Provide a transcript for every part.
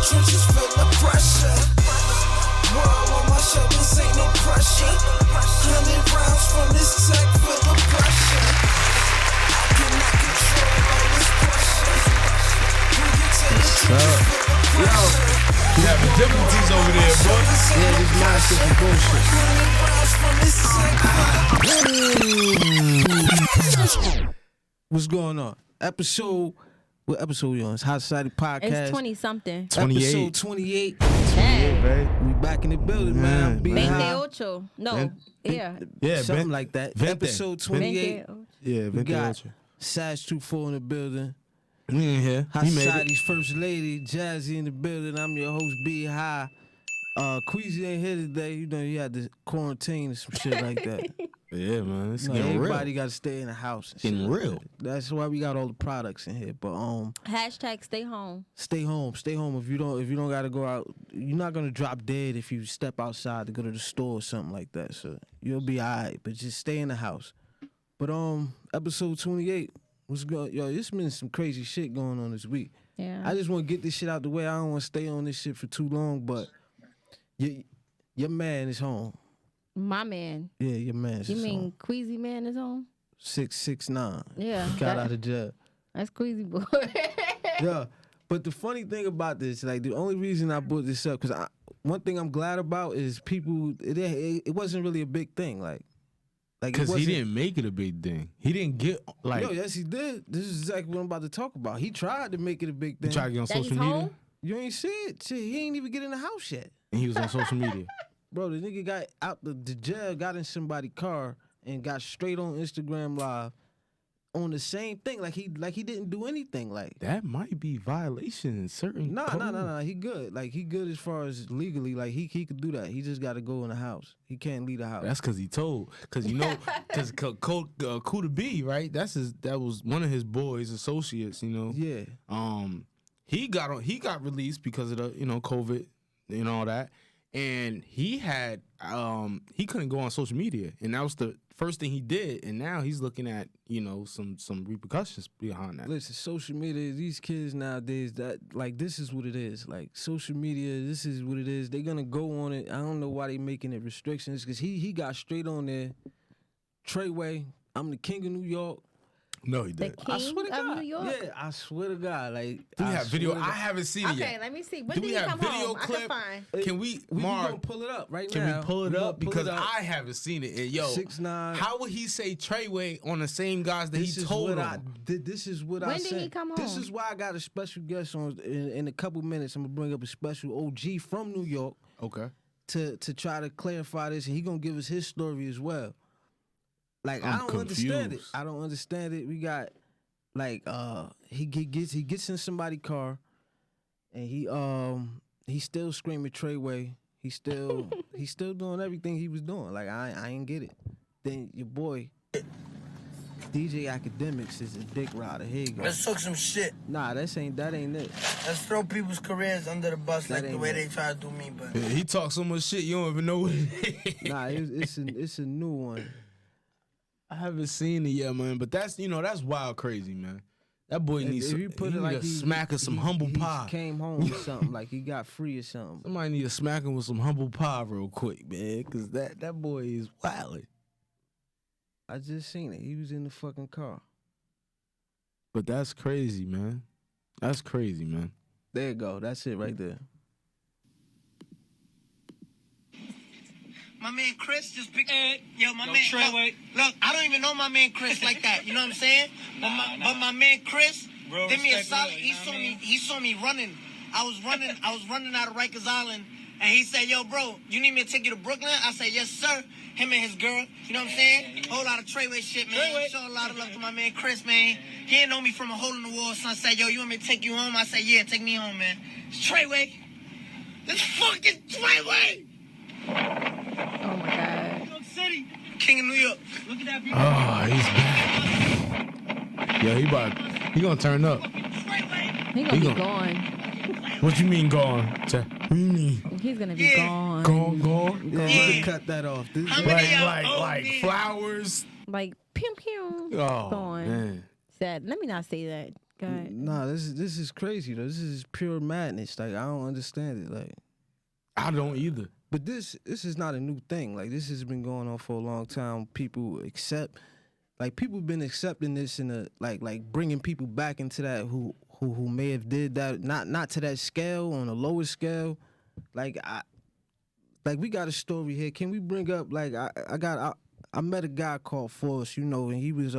Trenches feel the pressure. World on my shoulders ain't no pressure. 100 rounds from this tech feel the pressure. I cannot control all this pressure. When you take the trenches feel the pressure. You having difficulties over there, bro. Yeah, this my shit is bullshit. 100 rounds from this tech. What's going on? What episode we on? It's Hot Society Podcast. It's 20-something. 28. Episode 28. Hey. We back in the building, man. Be 28. No. Yeah. Yeah, something like that. 20. Episode 28. 28. Yeah, We got 28. Sash 24 in the building. We in here. Hot He made it. Society's first lady, Jazzy in the building. I'm your host, B High. Queasy ain't here today. You know, he had to quarantine and some shit like that. Yeah, man. It's You know, getting everybody real. got to stay in the house. And Getting shit like real. that. That's why we got all the products in here. But Hashtag stay home. stay home. Stay home. If you don't got to go out, you're not gonna drop dead if you step outside to go to the store or something like that. So you'll be alright. But just stay in the house. But episode 28. What's going? Yo, it's been some crazy shit going on this week. Yeah. I just want to get this shit out the way. I don't want to stay on this shit for too long. But your man is home. My man. Yeah, your man is You mean home. Queasy man is home? 669. Yeah. Got out of jail. That's Queasy boy. Yeah, but the funny thing about this, like the only reason I brought this up, because one thing I'm glad about is people. It wasn't really a big thing, like it Because he wasn't- didn't make it a big thing. He didn't get, like, No, yes, he did. This is exactly what I'm about to talk about. He tried to make it a big he thing. tried to get on That he's social media. home? You ain't see it. Shit, he ain't even get in the house yet, And he was on social media. bro. The nigga got out the jail, got in somebody's car, and got straight on Instagram Live on the same thing. Like he didn't do anything. Like That might be violation in certain Nah, codes. he good. Like he good as far as legally. Like he could do that. He just got to go in the house. He can't leave the house. That's because he told. Because, you know, because Kuda B, right? That was one of his boys, associates, you know. Yeah. He got released because of the, you know, COVID and all that. And he had he couldn't go on social media. And that was the first thing he did. And now he's looking at, you know, some repercussions behind that. Listen, social media. These kids nowadays, that like this is what it is. Like social media, this is what it is. They're gonna go on it. I don't know why they making it restrictions. Because he got straight on there. Treyway, I'm the king of New York. No, he The did. I king swear to of God. New York? Yeah, I swear to God. Like Do we I have video? swear to I God. haven't seen it Okay, yet. let me see. When Do did we he have come video home? clip? I can Can we, We Mark? gonna pull it up right Can now. we pull it gonna up? pull Because it up. I haven't seen it. And yo, 6ix9ine. how would he say Treyway on the same guys that This he is told what him? I did. This is what I When said. did he come This home? is why I got a special guest on in a couple minutes. I'm gonna bring up a special OG from New York Okay. to try to clarify this, and he gonna give us his story as well. Like I I'm don't understand it. confused. I don't understand it. We got like he gets in somebody's car, and he still screaming Treyway. He still doing everything he was doing. Like I ain't get it. Then your boy DJ Academics is a dick rider. Here you go. Let's talk some shit. Nah, that ain't it. Let's throw people's careers under the bus That like the ain't way it. they try to do me, but Yeah, he talks so much shit you don't even know what it is. Nah, it's a new one. I haven't seen it yet, man. But that's wild crazy, man. That boy needs If you put he it need like a smack of some humble he pie. came home or something, like he got free or something. Somebody need to smack him with some humble pie real quick, man. Because that boy is wild. I just seen it. He was in the fucking car. But that's crazy, man. That's crazy, man. There you go. That's it right there. my man Chris just picked. Yo, my man. Look, I don't even know my man Chris like that. You know what I'm saying? But my man Chris did me a solid. He saw me running. I was running out of Rikers Island. And he said, yo, bro, you need me to take you to Brooklyn? I said, yes, sir. Him and his girl. You know what I'm saying? Whole lot of Treyway shit, man. Show a lot of love to my man Chris, man. He ain't know me from a hole in the wall. Son said, yo, you want me to take you home? I said, yeah, take me home, man. It's Treyway. It's fucking Treyway. Oh my God. New York City. King of New York. Look at that view. Oh, he's back. Yeah, he gonna turn up. Treyway. He gonna be gone. What you mean gone? What you mean? He's gonna be Yeah. gone. Gone? Yeah, Yeah. you can cut that off. This How many y'all Like owe me? flowers. Like pew pew. Oh Gone. man. Sad. Let me not say that. God. Nah, this is crazy though. This is pure madness. Like I don't understand it. Like, I don't either. but this is not a new thing. Like this has been going on for a long time. People accept, like people been accepting this in a like bringing people back into that who may have did that, not to that scale, on a lower scale. Like we got a story here. Can we bring up like I met a guy called Force, you know, and he was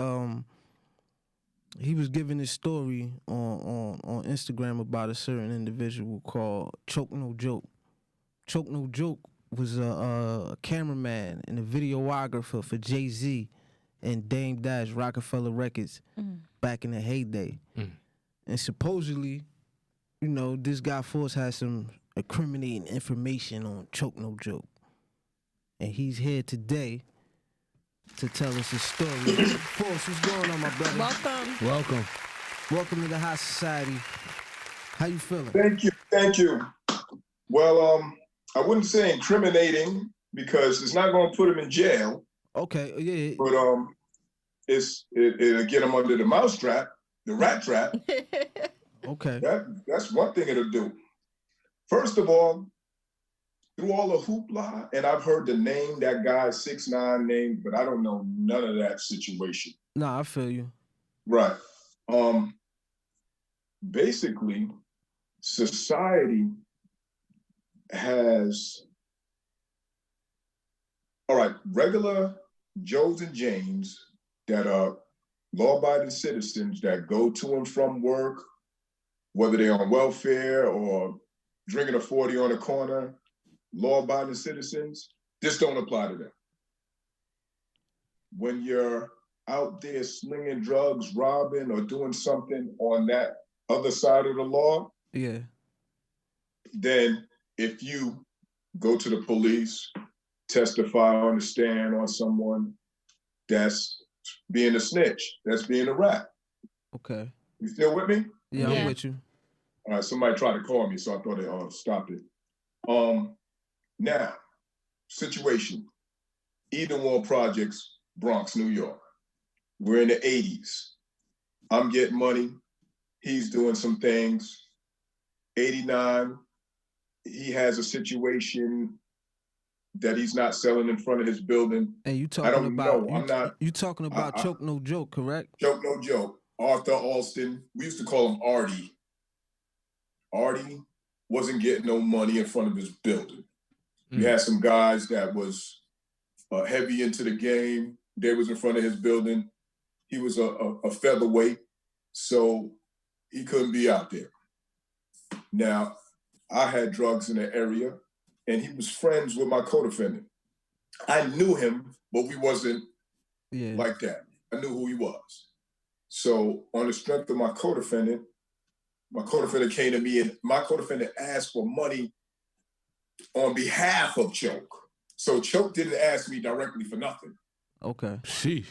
giving his story on Instagram about a certain individual called Choke No Joke. Choke No Joke was a cameraman and a videographer for Jay-Z and Dame Dash, Rockefeller Records, back in the heyday. And supposedly, you know, this guy Force has some incriminating information on Choke No Joke. And he's here today to tell us his story. Force, what's going on, my brother? Welcome. Welcome to the high society. How you feeling? Thank you. Well, I wouldn't say incriminating because it's not going to put him in jail. Okay, yeah. But it'll get him under the mousetrap, the rat trap. Okay. That's one thing it'll do. First of all, through all the hoopla, and I've heard the name, that guy 6ix9ine name, but I don't know none of that situation. Nah, I feel you. Right. Basically, society has, all right, regular Joes and Janes that are law-abiding citizens that go to and from work, whether they're on welfare or drinking a 40 on the corner, law-abiding citizens, this don't apply to them. When you're out there slinging drugs, robbing, or doing something on that other side of the law, yeah, then if you go to the police, testify on the stand on someone, that's being a snitch, that's being a rat. okay. You still with me? Yeah, I'm with you. All right, somebody tried to call me, so I thought they stopped it. Now, situation, Edenwald Projects, Bronx, New York. We're in the 80s. I'm getting money. He's doing some things. 89, he has a situation that he's not selling in front of his building. And you talking I don't about know. I'm not. You talking about Choke No Joke, correct? Choke No Joke. Arthur Alston. We used to call him Artie. Artie wasn't getting no money in front of his building. We had some guys that was heavy into the game. They was in front of his building. He was a featherweight, so he couldn't be out there. Now, I had drugs in the area, and he was friends with my co-defendant. I knew him, but we wasn't like that. I knew who he was. So on the strength of my co-defendant came to me, and my co-defendant asked for money on behalf of Choke. So Choke didn't ask me directly for nothing. Okay. Sheesh.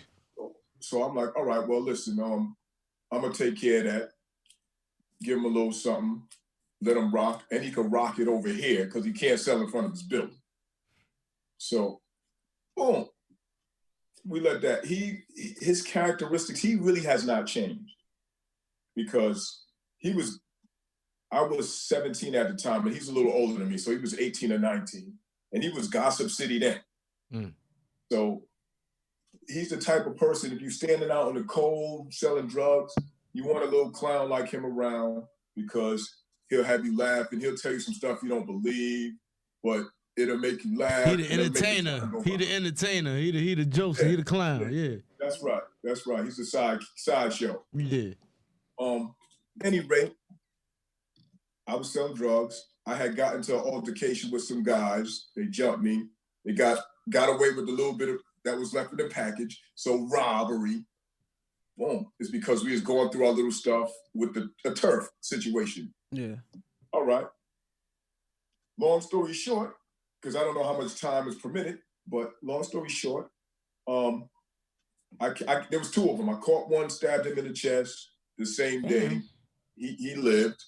So I'm like, all right, well, listen, I'm going to take care of that. Give him a little something, let him rock, and he can rock it over here because he can't sell in front of his building. So, boom. We let that. His characteristics, he really has not changed because I was 17 at the time, and he's a little older than me, so he was 18 or 19, and he was Gossip City then. So he's the type of person, if you're standing out in the cold selling drugs, you want a little clown like him around because he'll have you laugh and he'll tell you some stuff you don't believe, but it'll make you laugh. He the entertainer. He the entertainer. He the jokester. He the clown. Yeah. That's right. That's right. He's a sideshow. Yeah. Any rate, I was selling drugs. I had gotten into an altercation with some guys. They jumped me. They got away with a little bit of that was left in the package. So robbery. Boom. It's because we was going through our little stuff with the turf situation. Yeah. All right. Long story short, because I don't know how much time is permitted, but long story short, there was two of them. I caught one, stabbed him in the chest the same day. He lived.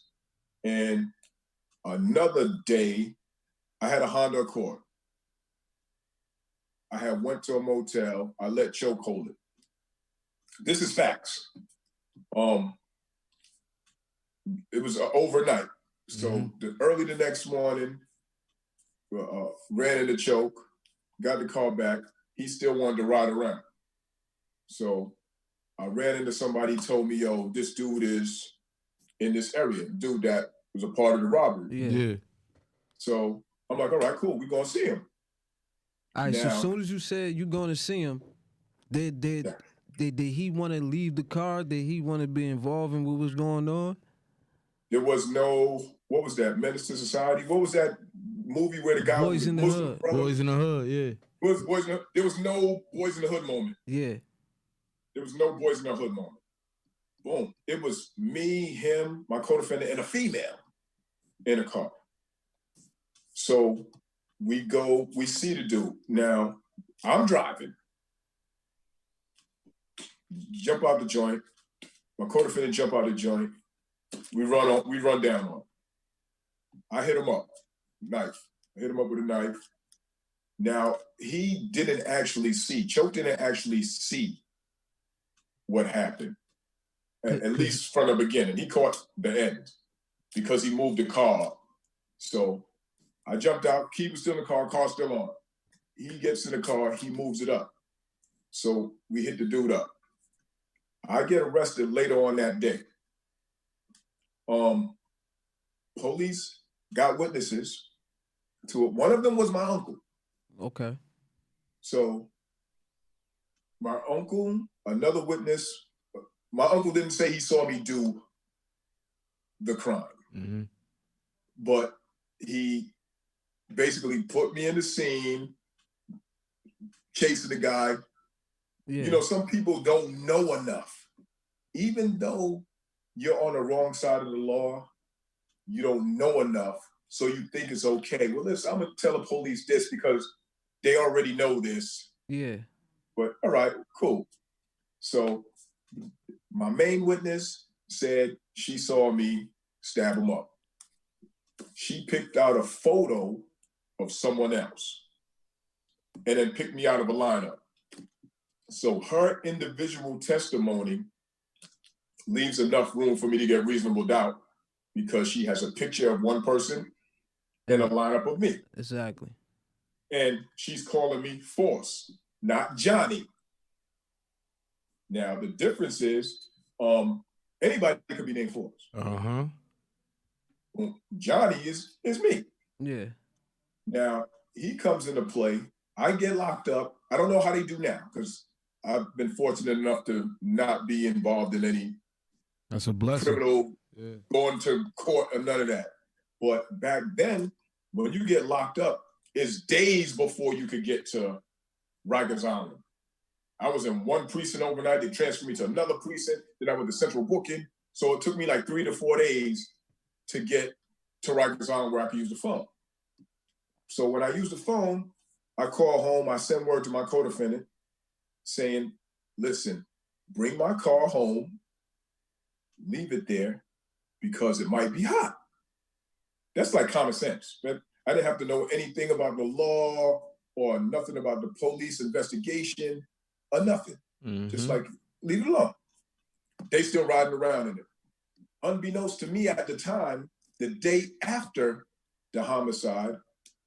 And another day, I had a Honda Accord. I had went to a motel. I let Choke hold it. This is facts. it was overnight. So early the next morning, ran in the choke, got the car back. He still wanted to ride around. So I ran into somebody, told me, yo, this dude is in this area, dude that was a part of the robbery. Yeah. So I'm like, all right, cool, we gonna see him. All right, so Now- as soon as you said you going to see him, did he want to leave the car? Did he want to be involved in what was going on? There was no, what was that, Menace to Society? What was that movie where the guy Boys was a in the Muslim Hood. brother? Boys in the Hood, yeah. There was no Boys in the Hood moment. Yeah. There was no Boys in the Hood moment. Boom. It was me, him, my co-defendant, and a female in a car. So we go, we see the dude. Now, I'm driving. Jump out the joint. My co-defendant jump out the joint. We run down on him. I hit him up. Knife. I hit him up with a knife. Now, he didn't actually see, Choke didn't actually see what happened. At least from the beginning. He caught the end because he moved the car. So I jumped out, key was still in the car still on. He gets in the car, he moves it up. So we hit the dude up. I get arrested later on that day. Police got witnesses to it. One of them was my uncle. Okay. So my uncle, another witness, my uncle didn't say he saw me do the crime, but he basically put me in the scene, chasing the guy. Yeah. You know, some people don't know enough. Even though you're on the wrong side of the law, you don't know enough, so you think it's okay. Well, listen, I'm gonna tell the police this because they already know this. Yeah. But all right, cool. So my main witness said she saw me stab him up. She picked out a photo of someone else and then picked me out of a lineup. So her individual testimony leaves enough room for me to get reasonable doubt because she has a picture of one person and a lineup of me. Exactly. And she's calling me Force, not Johnny. Now, the difference is anybody could be named Force. Johnny is me. Yeah. Now, he comes into play. I get locked up. I don't know how they do now because I've been fortunate enough to not be involved in any That's a blessing. criminal going to court or none of that. But back then, when you get locked up, it's days before you could get to Rikers Island. I was in one precinct overnight. They transferred me to another precinct. Then I went to central booking. So it took me like 3 to 4 days to get to Rikers Island where I could use the phone. So when I use the phone, I call home. I send word to my co-defendant saying, listen, bring my car home, leave it there because it might be hot. That's like common sense. But I didn't have to know anything about the law or nothing about the police investigation or nothing. Just like, leave it alone. They still riding around in it. Unbeknownst to me at the time, the day after the homicide,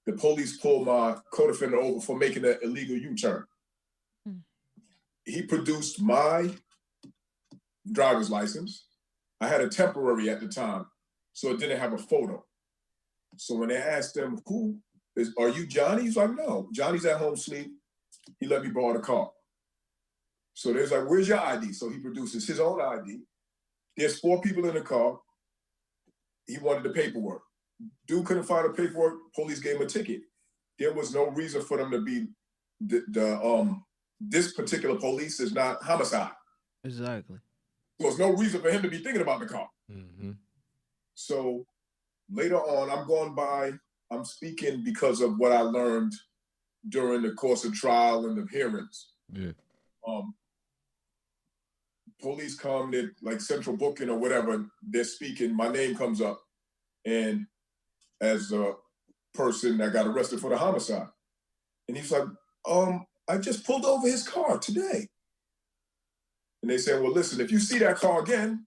the police pulled my co-defendant over for making an illegal U-turn. He produced my driver's license. I had a temporary at the time, so it didn't have a photo. So when they asked him, are you Johnny? He's like, no, Johnny's at home asleep. He let me borrow the car. So they're like, where's your ID? So he produces his own ID. There's 4 people in the car. He wanted the paperwork. Dude couldn't find the paperwork. Police gave him a ticket. There was no reason for them to be, this particular police is not homicide. Exactly. There was no reason for him to be thinking about the car. So later on, I'm speaking because of what I learned during the course of trial and the hearings. Police come, they're like central booking or whatever, they're speaking, my name comes up, and as a person that got arrested for the homicide. And he's like, I just pulled over his car today. And they said, well, listen, if you see that car again,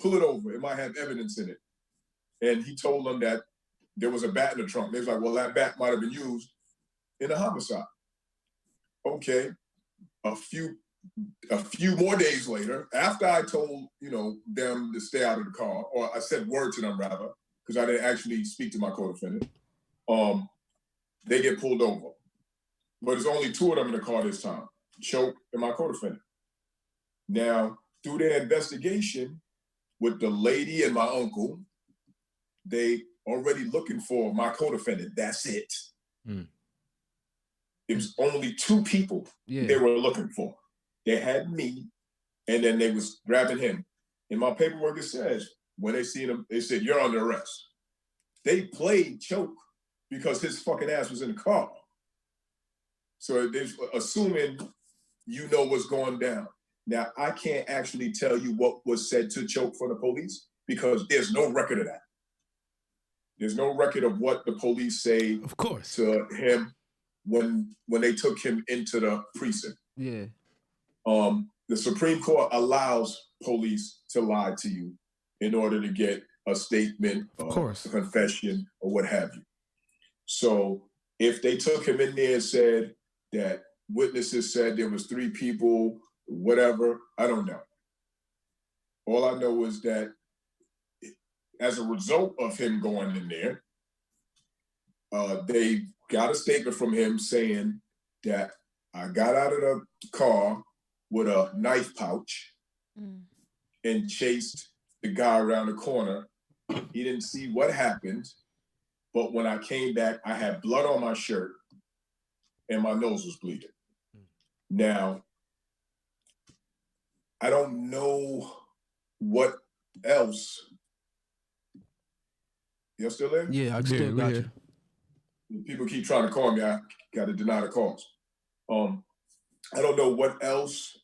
pull it over. It might have evidence in it. And he told them that there was a bat in the trunk. They was like, well, that bat might have been used in a homicide. Okay. A few more days later, after I told, them to stay out of the car, or I said word to them rather, because I didn't actually speak to my co-defendant, they get pulled over. But there's only 2 of them in the car this time, Choke and my co-defendant. Now, through their investigation with the lady and my uncle, they already looking for my co-defendant. That's it. It was only 2 people they were looking for. They had me, and then they was grabbing him. In my paperwork, it says, when they seen him, they said, you're under arrest. They played Choke because his fucking ass was in the car. So they're assuming you know what's going down. Now, I can't actually tell you what was said to Choke from the police because there's no record of that. There's no record of what the police say Of course. to him when they took him into the precinct. Yeah. The Supreme Court allows police to lie to you in order to get a statement, of course, a confession, or what have you. So if they took him in there and said that witnesses said there was 3 people, whatever, I don't know. All I know is that as a result of him going in there, they got a statement from him saying that I got out of the car with a knife pouch and chased the guy around the corner. He didn't see what happened, but when I came back, I had blood on my shirt and my nose was bleeding. Now, I don't know what else. You're still there? Yeah, I still got you. People keep trying to call me. I got to deny the calls. I don't know what else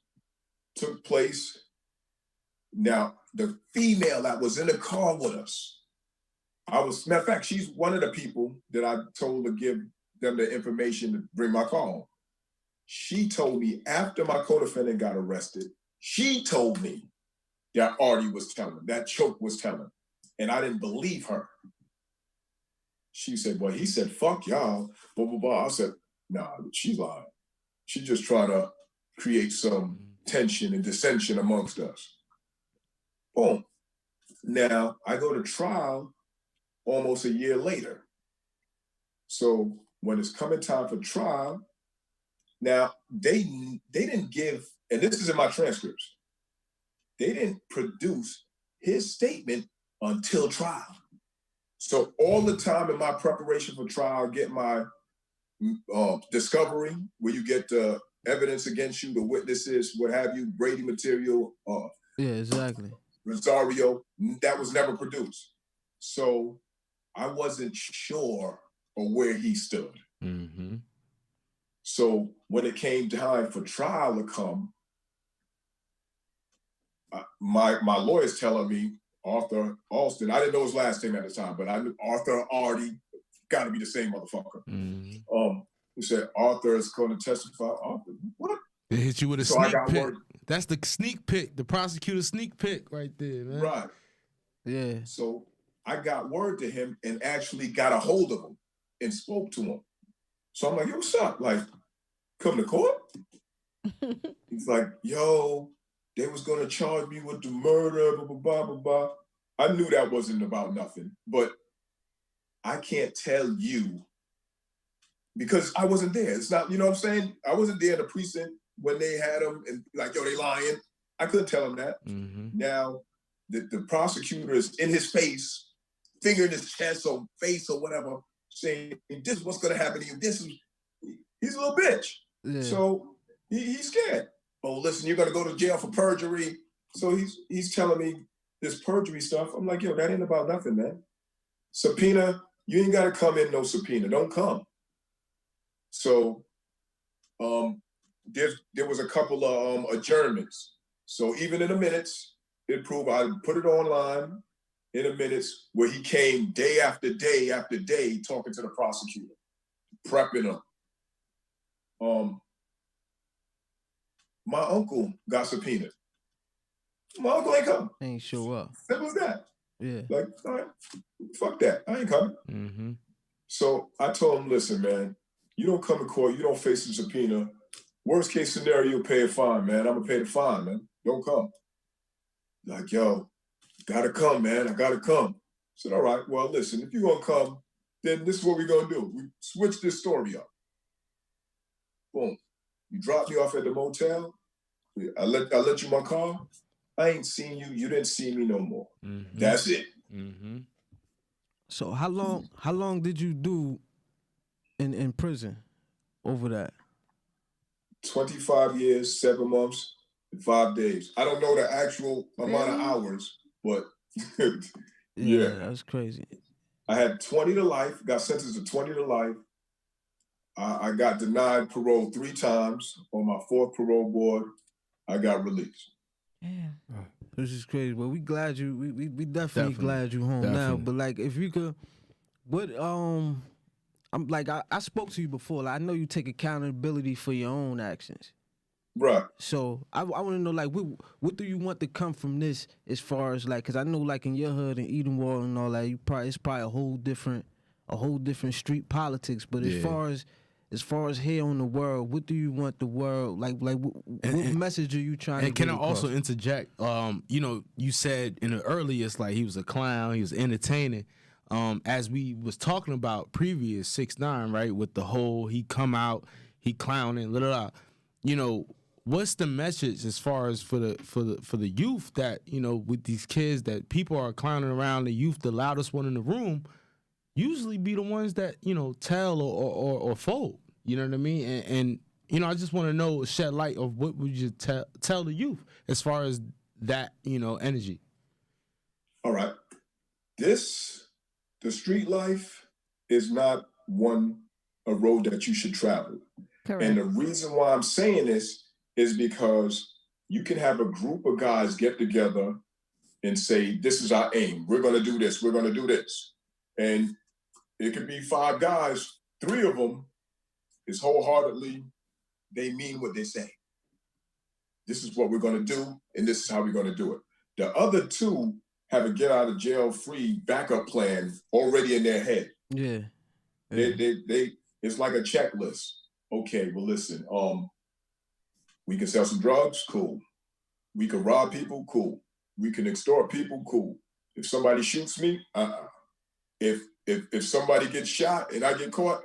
took place. Now, the female that was in the car with us, matter of fact, she's one of the people that I told to give them the information to bring my car home. She told me after my co-defendant got arrested, she told me that Artie was telling, that Choke was telling, and I didn't believe her. She said, well, he said, fuck y'all, blah, blah, blah. I said, nah, she's lying. She's just trying to create some tension and dissension amongst us. Boom. Now, I go to trial almost a year later. So when it's coming time for trial, now they didn't give, and this is in my transcripts, they didn't produce his statement until trial. So all the time in my preparation for trial, get my discovery, where you get the evidence against you, the witnesses, what have you, Brady material. Yeah, exactly. Rosario, that was never produced. So I wasn't sure of where he stood. Mm-hmm. So when it came time for trial to come, my lawyer's telling me, Arthur Alston, I didn't know his last name at the time, but I knew Arthur Artie, got to be the same motherfucker. Mm-hmm. He said, Arthur is going to testify. Arthur, what? They hit you with a sneak pick. That's the sneak pick, the prosecutor's sneak pick right there, man. Right. Yeah. So I got word to him and actually got a hold of him and spoke to him. So I'm like, yo, what's up? Like, come to court? He's like, yo, they was going to charge me with the murder, blah, blah, blah, blah, blah. I knew that wasn't about nothing, but I can't tell you because I wasn't there. It's not, you know what I'm saying? I wasn't there in the precinct when they had him and like, yo, they lying. I couldn't tell him that. Mm-hmm. Now, the prosecutor is in his face, finger in his chest or face or whatever, saying, this is what's going to happen to you. He's a little bitch. Yeah. So he's scared. Oh, listen, you're going to go to jail for perjury. So he's telling me this perjury stuff. I'm like, yo, that ain't about nothing, man. Subpoena, you ain't got to come in no subpoena. Don't come. So there was a couple of adjournments. So even in the minutes, it proved, I put it online in the minutes where he came day after day after day talking to the prosecutor, prepping him. My uncle got subpoenaed My uncle ain't coming. Ain't show up. Simple as that. Yeah. Like, all right, fuck that. I ain't coming. Mm-hmm. So I told him, listen, man, you don't come to court, you don't face a subpoena. Worst case scenario, you'll pay a fine, man. I'm gonna pay the fine, man. Don't come. Like, yo, gotta come, man. I gotta come. I said, all right, well, listen, if you're gonna come, then this is what we're gonna do. We switch this story up. Boom. You drop me off at the motel. I let you my car. I ain't seen you. You didn't see me no more. Mm-hmm. That's it. Mm-hmm. So how long did you do in prison over that? 25 years, 7 months, and 5 days. I don't know the actual amount of Really? hours, but Yeah, yeah. that's crazy. I had 20 to life, got sentenced to 20 to life. I got denied parole 3 times. On my 4th parole board, I got released. Yeah. This is crazy. Well, we glad you. We definitely Definitely. glad you home now. Definitely. But like, if you could, what I'm like I spoke to you before. Like, I know you take accountability for your own actions. Right. So I want to know, like, what do you want to come from this, as far as like, because I know like in your hood and Edenwald and all that, it's probably a whole different street politics. But Yeah. as far as here on the world, what do you want the world what message are you trying to And get can I across? also interject? You know, you said in the earliest, like he was a clown, he was entertaining. As we was talking about previous 6ix9ine, right? With the whole he come out, he clowning, blah, blah, blah. You know, what's the message as far as for the youth that, you know, with these kids that people are clowning around, the youth, the loudest one in the room, usually be the ones that, you know, tell or fold. You know what I mean? And you know, I just want to know, shed light of what would you tell the youth as far as that, you know, energy. All right. The street life is not a road that you should travel. Correct. And the reason why I'm saying this is because you can have a group of guys get together and say, this is our aim. We're going to do this. We're going to do this. And it could be 5 guys, 3 of them is wholeheartedly, they mean what they say. This is what we're going to do, and this is how we're going to do it. The other 2 have a get out of jail free backup plan already in their head. Yeah. They it's like a checklist. Okay, well, listen, we can sell some drugs, cool. We can rob people, cool. We can extort people, cool. If somebody shoots me, If somebody gets shot and I get caught,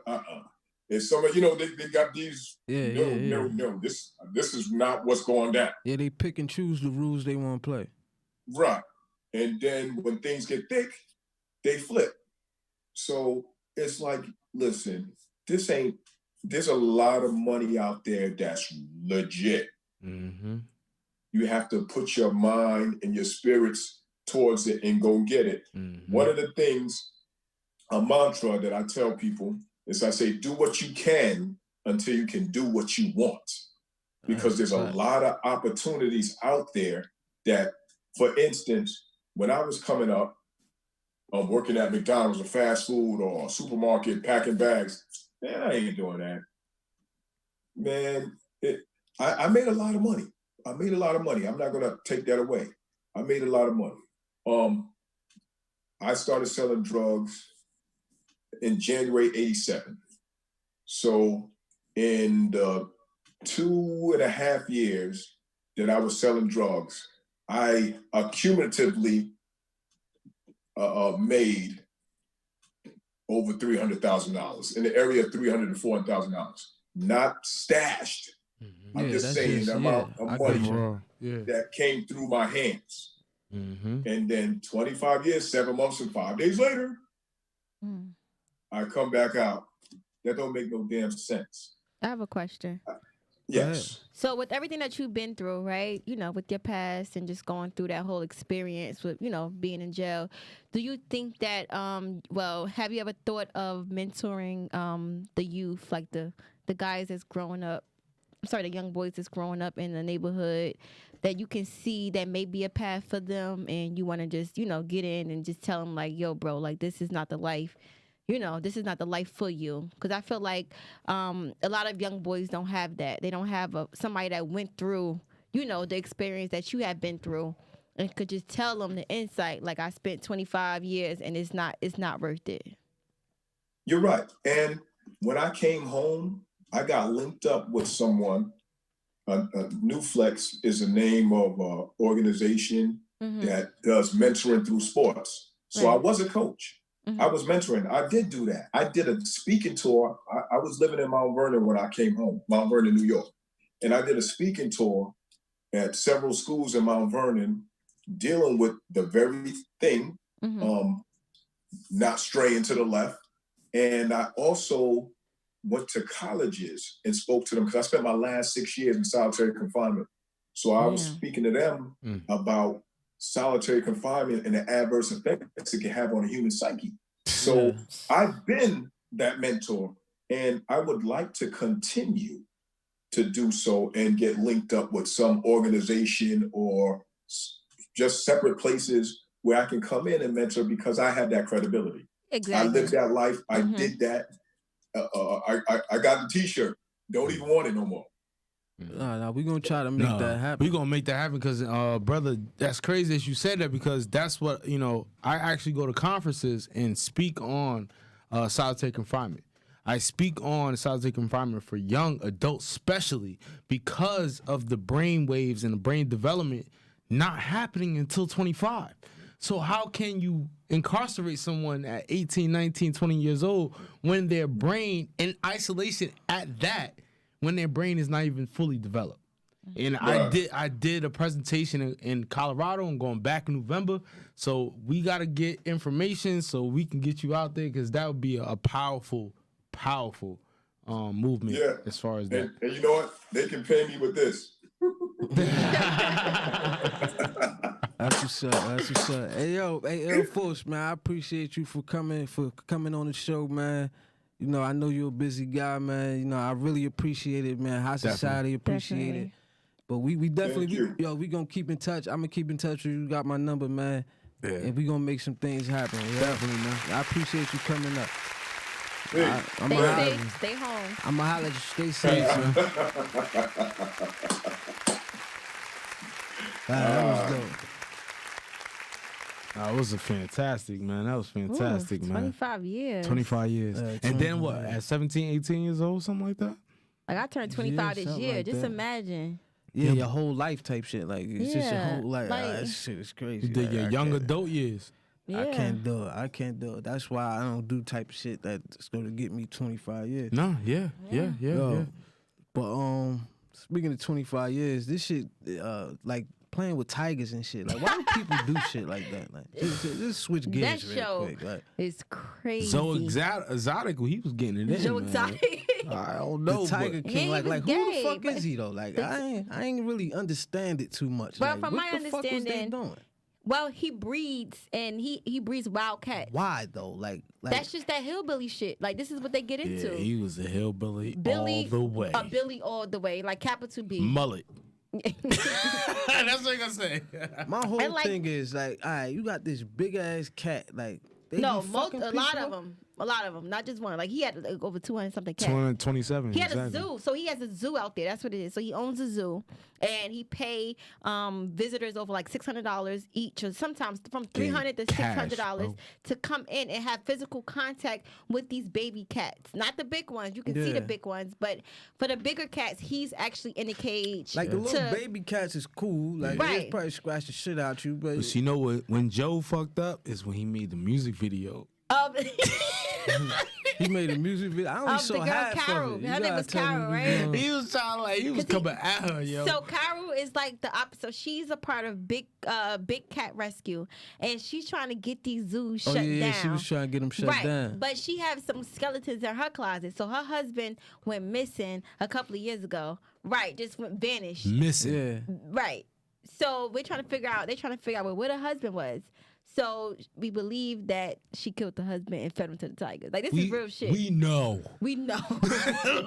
If somebody, you know, they got these. No. This is not what's going down. Yeah, they pick and choose the rules they want to play. Right. And then when things get thick, they flip. So it's like, listen, there's a lot of money out there that's legit. Mm-hmm. You have to put your mind and your spirits towards it and go get it. Mm-hmm. One of the things, a mantra that I tell people is I say, do what you can until you can do what you want. Because there's a lot of opportunities out there that, for instance, when I was coming up, working at McDonald's or fast food or a supermarket packing bags, man, I ain't doing that. Man, I made a lot of money. I'm not going to take that away. I made a lot of money. I started selling drugs in January 87. So in the 2.5 years that I was selling drugs, I accumulatively made over $300,000, in the area of $300,000 to $400,000, not stashed. Mm-hmm. I'm just saying the amount of money that came through my hands. Mm-hmm. And then 25 years, 7 months, and 5 days later, I come back out. That don't make no damn sense. I have a question. Yes. So with everything that you've been through, right, you know, with your past and just going through that whole experience with, you know, being in jail, do you think that, have you ever thought of mentoring the youth, like the guys that's growing up, the young boys that's growing up in the neighborhood, that you can see that may be a path for them, and you want to just, you know, get in and just tell them, like, yo, bro, like, this is not the life. You know, this is not the life for you. Because I feel like a lot of young boys don't have that. They don't have somebody that went through, you know, the experience that you have been through. and could just tell them the insight, like I spent 25 years and it's not worth it. You're right. And when I came home, I got linked up with someone. New Flex is the name of an organization that does mentoring through sports. So I was a coach. I was mentoring. I did do that. I did a speaking tour. I was living in Mount Vernon when I came home, Mount Vernon, New York. And I did a speaking tour at several schools in Mount Vernon dealing with the very thing, not straying to the left. And I also went to colleges and spoke to them because I spent my last 6 years in solitary confinement. So I was speaking to them about solitary confinement and the adverse effects it can have on the human psyche. So I've been that mentor, and I would like to continue to do so and get linked up with some organization or just separate places where I can come in and mentor because I have that credibility. Exactly. I lived that life. I did that. I got the T-shirt. Don't even want it no more. No, we're going to try to make that happen. We're going to make that happen because, brother, that's crazy that you said that because that's what, I actually go to conferences and speak on solitary confinement. I speak on solitary confinement for young adults, especially because of the brain waves and the brain development not happening until 25. So how can you incarcerate someone at 18, 19, 20 years old when their brain in isolation at that, when their brain is not even fully developed? And I did a presentation in Colorado. I'm going back in November. So we got to get information so we can get you out there because that would be a powerful movement as far as that. And you know what? They can pay me with this. That's what's up. That's what's up. Hey, Air Force, man, I appreciate you for coming on the show, man. I know you're a busy guy, man. I really appreciate it, man. High society appreciate it. But we definitely, we gonna keep in touch. I'm gonna keep in touch with you. You got my number, man. Yeah. And we gonna make some things happen. Definitely, man. I appreciate you coming up. Hey. Stay home. I'm gonna holler at you. Stay safe, man. That was dope. That was fantastic, man. That was fantastic, man. 25 years. 25 years. And then what, at 17, 18 years old, something like that? Like I turned 25 this year. Like just that. imagine. Yeah, your whole life type shit. Like, it's just your whole life. That shit is crazy. You did your young adult years. Yeah. I can't do it. That's why I don't do type of shit that's going to get me 25 years. No, yeah. But speaking of 25 years, this shit, like playing with tigers and shit. Like, why do people do shit like that? Like, just switch gears that real show quick. Like, is crazy. So exotic, he was getting it in. Joe man. Exotic. I don't know. the Tiger but King, He like was who gay, the fuck but is he though? Like, I ain't really understand it too much. But like, from what my the fuck was they understanding, doing? Well, he breeds and he breeds wild cats. Why though? Like That's just that hillbilly shit. Like this is what they get into. yeah, he was a hillbilly Billy, all the way. A Billy all the way, like capital B. Mullet. That's what I'm gonna say. My whole And, like- thing is like, all right, you got this big ass cat. Like, they No, be fucking a lot people of up? them. A lot of them, not just one. Like he had like, over 200 something cats. 227. He had exactly. a zoo, so he has a zoo out there. That's what it is. So he owns a zoo, and he pay visitors over like $600 each, or sometimes from $300 to $600 to come in and have physical contact with these baby cats. Not the big ones. You can see the big ones, but for the bigger cats, he's actually in a cage. Like the little baby cats is cool. Like Right. they probably scratch the shit out you, but But you know what? When Joe fucked up is when he made the music video. he made a music video. I only the saw girl half Carol. of it. You Her name gotta was tell me Carol, what right? you know. He was trying like he was coming at her, yo. So Carol is like the opposite. So she's a part of big cat rescue, and she's trying to get these zoos shut down. She was trying to get them shut down. But she has some skeletons in her closet. So her husband went missing a couple of years ago. Right, just went vanished. Missing. Yeah. Right. So they're trying to figure out where the husband was. So we believe that she killed the husband and fed him to the tigers. Like this is real shit. We know. We know.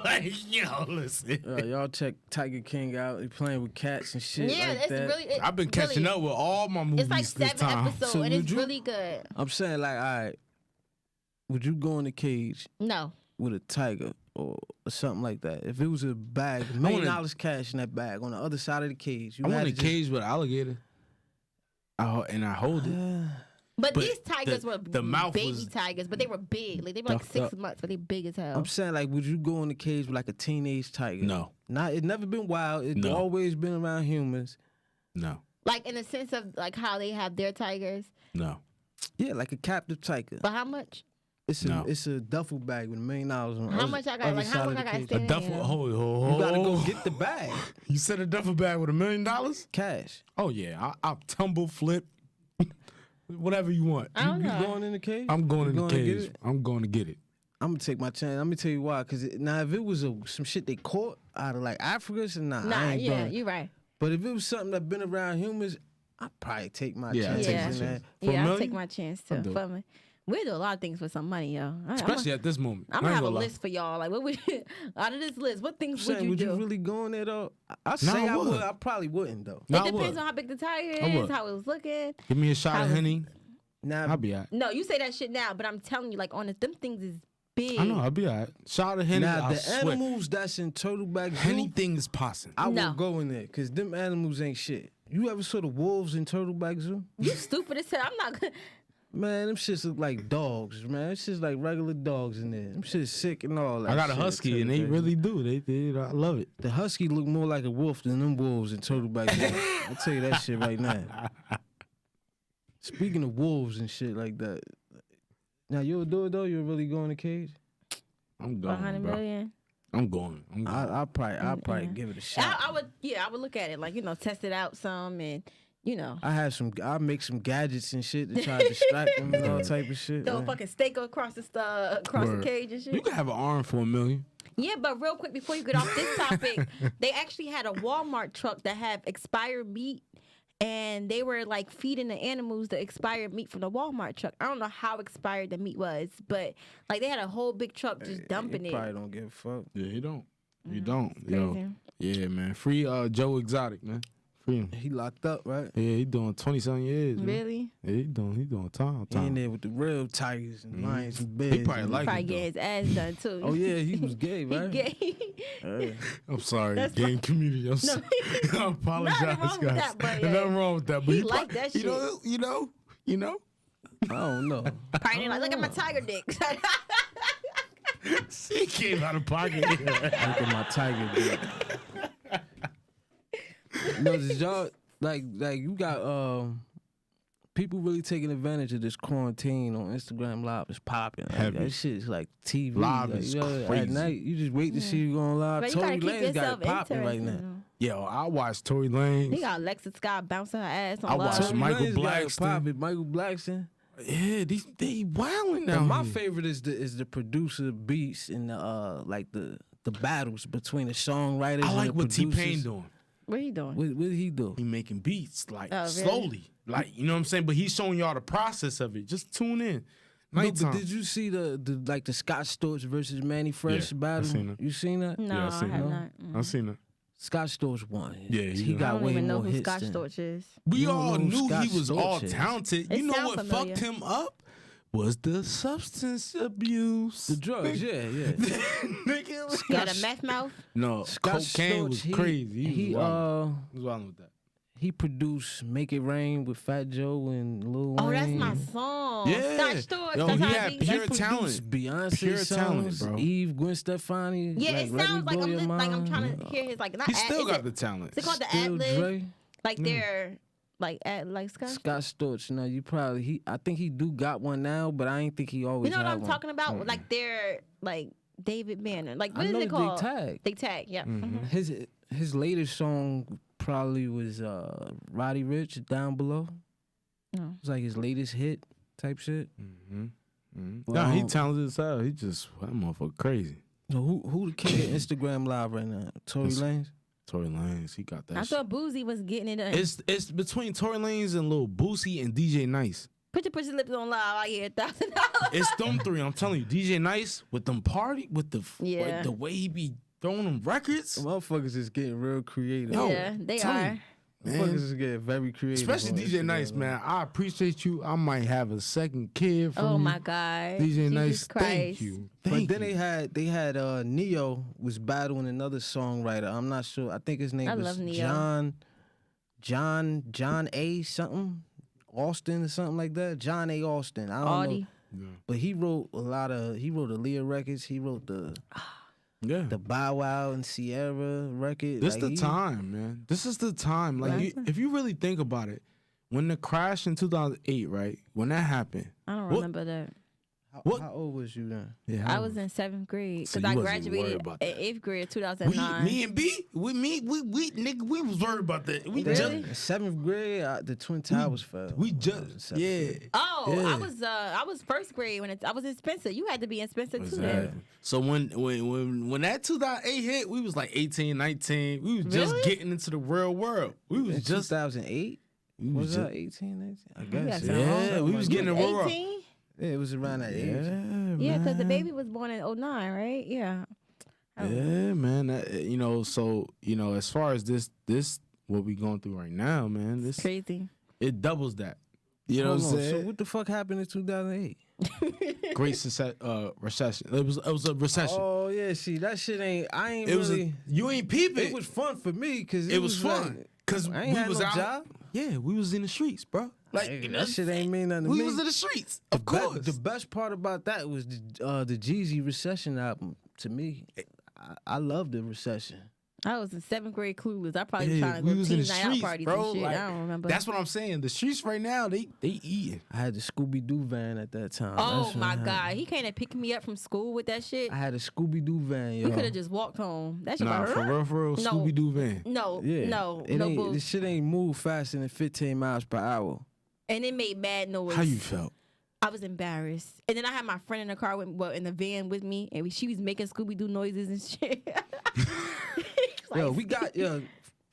Like, yo, listen. Y'all check Tiger King out. He playing with cats and shit Yeah, like it's that. really. I've been catching up with all my movies It's like this 7 time. episodes, So and would it's you- really good. I'm saying like, all right, would you go in a cage No. with a tiger or something like that? If it was a bag, $1 million cash in that bag on the other side of the cage, you I had want to a just- cage with an alligator. And I hold it. But But these tigers were the mouth baby was- tigers, but they were big. Like they were like 6 months, but they big as hell. I'm saying, like, would you go in the cage with like a teenage tiger? No. It never been wild. It's No. always been around humans. No. Like in the sense of like how they have their tigers. No. Yeah, like a captive tiger. But how much? It's a duffel bag with $1 million on it. How much I got? Like how long I got to stay A in duffel. here? Hold. You gotta go get the bag. You said a duffel bag with $1 million? Cash. Oh yeah, I'll tumble, flip, whatever you want. I don't You know. going in the cage? I'm going in You the to get cage. it? I'm going to get it. I'm gonna take my chance. I'm gonna tell you why. Cause now if it was some shit they caught out of like Africa, so I Nah, ain't yeah, doing it. you're right. But if it was something that been around humans, I'd probably take my Yeah, chances take my in that. chance. For a Yeah, I'll million? take my chance I'll too. do it. For me. We do a lot of things for some money, yo. Especially at this moment. I'm I gonna ain't have a gonna lie. list for y'all. Like, what would out of this list? What things I'm saying, would you do? you really go in there though? I say I I would. would. I probably wouldn't though. No, It I depends would. on how big the tire I is, would. how it was looking. Give me a shot How of was- Henny. Now, I'll be all right. No, you say that shit now, but I'm telling you, like, on them things is big. I know, I'll be all right. Shot of Henny, now I the swear. animals that's in turtleback zoo, Anything is possible. I No. will go in there because them animals ain't shit. You ever saw the wolves in turtleback zoo? You stupid as hell. I'm not gonna. Man, them shits look like dogs, man. It's just like regular dogs in there. Them shit's sick and all that. I got a shit, husky, and they turtleback zoo. really do. I love it. The husky look more like a wolf than them wolves in turtleback zoo. I'll tell you that shit right now. Speaking of wolves and shit like that, now you'll do it though? You'll really go in the cage? I'm 100 going, bro. million. I'm going. I'll probably give it a shot. I would look at it like, test it out some and I'll make some gadgets and shit to try to distract them and all type of shit. throw a man. fucking steak across the Word. cage and shit. You can have an arm for $1 million. Yeah, but real quick before you get off this topic, they actually had a Walmart truck that had expired meat, and they were like feeding the animals the expired meat from the Walmart truck. I don't know how expired the meat was, but like they had a whole big truck just dumping They it. probably don't give a fuck. Yeah, you don't. You don't. Yo. Crazy. Yeah, man. Free Joe Exotic, man. Free him. He locked up, right? Yeah, he doing 20-something years. Man. Really? Yeah, he doing time. He in there with the real tigers and lions and bears. He probably and- like Probably it, get his ass done too. Oh yeah, he was gay, He right? gay. I'm sorry, That's game community. I apologize, Nothing wrong with guys. that, but, There's yeah. nothing wrong with that. But He he like pro- that you shit. know. I don't know. Probably like, look at my tiger dick. He came out of pocket. Look at my tiger dick. No, did y'all like you got people really taking advantage of this quarantine on Instagram Live. It's popping. Like, Heavy. that shit is like TV. Live like, is At crazy. night, you just wait to see you going live. But you gotta Tory keep Lanez got yourself it popping right interested. now. Yo, I watched Tory Lanez. He got Alexa Scott bouncing her ass on I live. watched Tory Michael Lanez got it Blackston. popping. Michael Blackston. Yeah, they wilding now. Now, my favorite is the producer beats and the battles between the songwriters. I and like the what producers. T-Pain doing. What are you doing? What did he do? He making beats like Oh, really? slowly, like you know what I'm saying. But he's showing y'all the process of it. Just tune in. No, Nighttime. but did you see the Scott Storch versus Manny Fresh Yeah, battle? I seen it. You seen that? No, Yeah, I I seen have it. not. I seen it. Scott Storch won. Yeah, he he I got don't way even know more who hits Scott than- Storch is. We You don't all know who knew Scott he was all Storch is. talented. It You know sound what familiar. fucked him up? Was the substance abuse. The drugs, yeah. Nigga, He had a meth mouth. no, Scott cocaine Storch, was he- crazy. He was wilding with that. he produced "Make It Rain" with Fat Joe and Lil Wayne. Oh, that's my song. Yeah. Scott Storch. Yo, that's he how had it pure be. He talent. produced Beyonce Pure songs, talent, bro. Eve, Gwen Stefani. Yeah, like, it Let Me sounds like Blow I'm Your trying Mind. to hear his like. Not He still got it, the talent. Is it called the Still ad lib? Dre. Like they're like Scott. Scott Storch. No, you probably I think he do got one now, but I ain't think he always You know what had I'm one. talking about? Like they're like David Banner. Like what I is know it called? they tag. They tag. Yeah. Mhm. His latest song probably was Roddy Ricch, Down Below. Oh. It's like his latest hit type shit. Nah, he talented as hell. He just that motherfucker crazy. So who the king of Instagram Live right now? Tory Lanez? Tory Lanez, he got that. I shit. thought Boozy was getting it done. It's between Tory Lanez and Lil Boosie and DJ Nice. Put your lips on live. I hear $1,000. It's them three. I'm telling you, DJ Nice with them party with the Yeah. the way he be throwing them records. Motherfuckers is getting real creative. Yo, Yeah, they tell are. you, Motherfuckers man. is getting very creative. Especially on DJ Instagram, Nice, man. I appreciate you. I might have a second kid from Oh you. my God. DJ Jesus Nice, Christ. thank you. But Thank then you. they had Neo was battling another songwriter. I'm not sure. I think his name I was love Neo. John A something. Austin or something like that. John A. Austin. I don't Audi. know. But he wrote the Leah records. He wrote the Bow Wow and Sierra record. This the time, man. This is the time. Like, if you really think about it, when the crash in 2008, right? When that happened. I don't remember that. How old was you then? Yeah, I was in 7th grade So because you I wasn't worried graduated about in 8th grade of 2009. Me and B, we nigga, we was worried about that. We Really? In 7th grade, the Twin Towers fell. we just Oh, Yeah. I was 1st grade when I was in Spencer. You had to be in Spencer too. Exactly. Then. So when that 2008 hit, we was like 18, 19. We was just Really? getting into the real world. We was In just 2008? we Was was that just, 18, 19? I You guess. got yeah, some we was getting the real world. 18? Yeah, it was around that age. Yeah, because the baby was born in 09, right? Yeah. Oh. Yeah, man. So as far as this what we going through right now, man, this Crazy. it doubles that. You know what I'm Hold on, saying? So what the fuck happened in 2008? Great recession. It was a recession. Oh yeah, see that shit ain't. I ain't It was really. you ain't peeping. It was fun for me because It was fun like, because I we ain't had was no out. job. Yeah, we was in the streets, bro. Like Hey, you know that what shit I'm ain't saying? mean nothing to We me. was in the streets, of course. The best part about that was the Jeezy Recession album. To me, I love the Recession. I was in 7th grade clueless. I probably was Yeah, trying to we go was to in teen the night out streets, parties bro. and shit. Like, I don't remember. That's what I'm saying. The streets right now, they eating. I had the Scooby Doo van at that time. Oh That's what my I had. God, he came and picked me up from school with that shit. I had a Scooby Doo van, yo. We could have just walked home. That shit Nah, was for real, No. Scooby Doo van. No, Yeah. no, It no ain't, bull. this shit ain't move faster than 15 miles per hour. And it made mad noise. How you felt? I was embarrassed. And then I had my friend in the car, in the van with me, and she was making Scooby Doo noises and shit. Yo, we got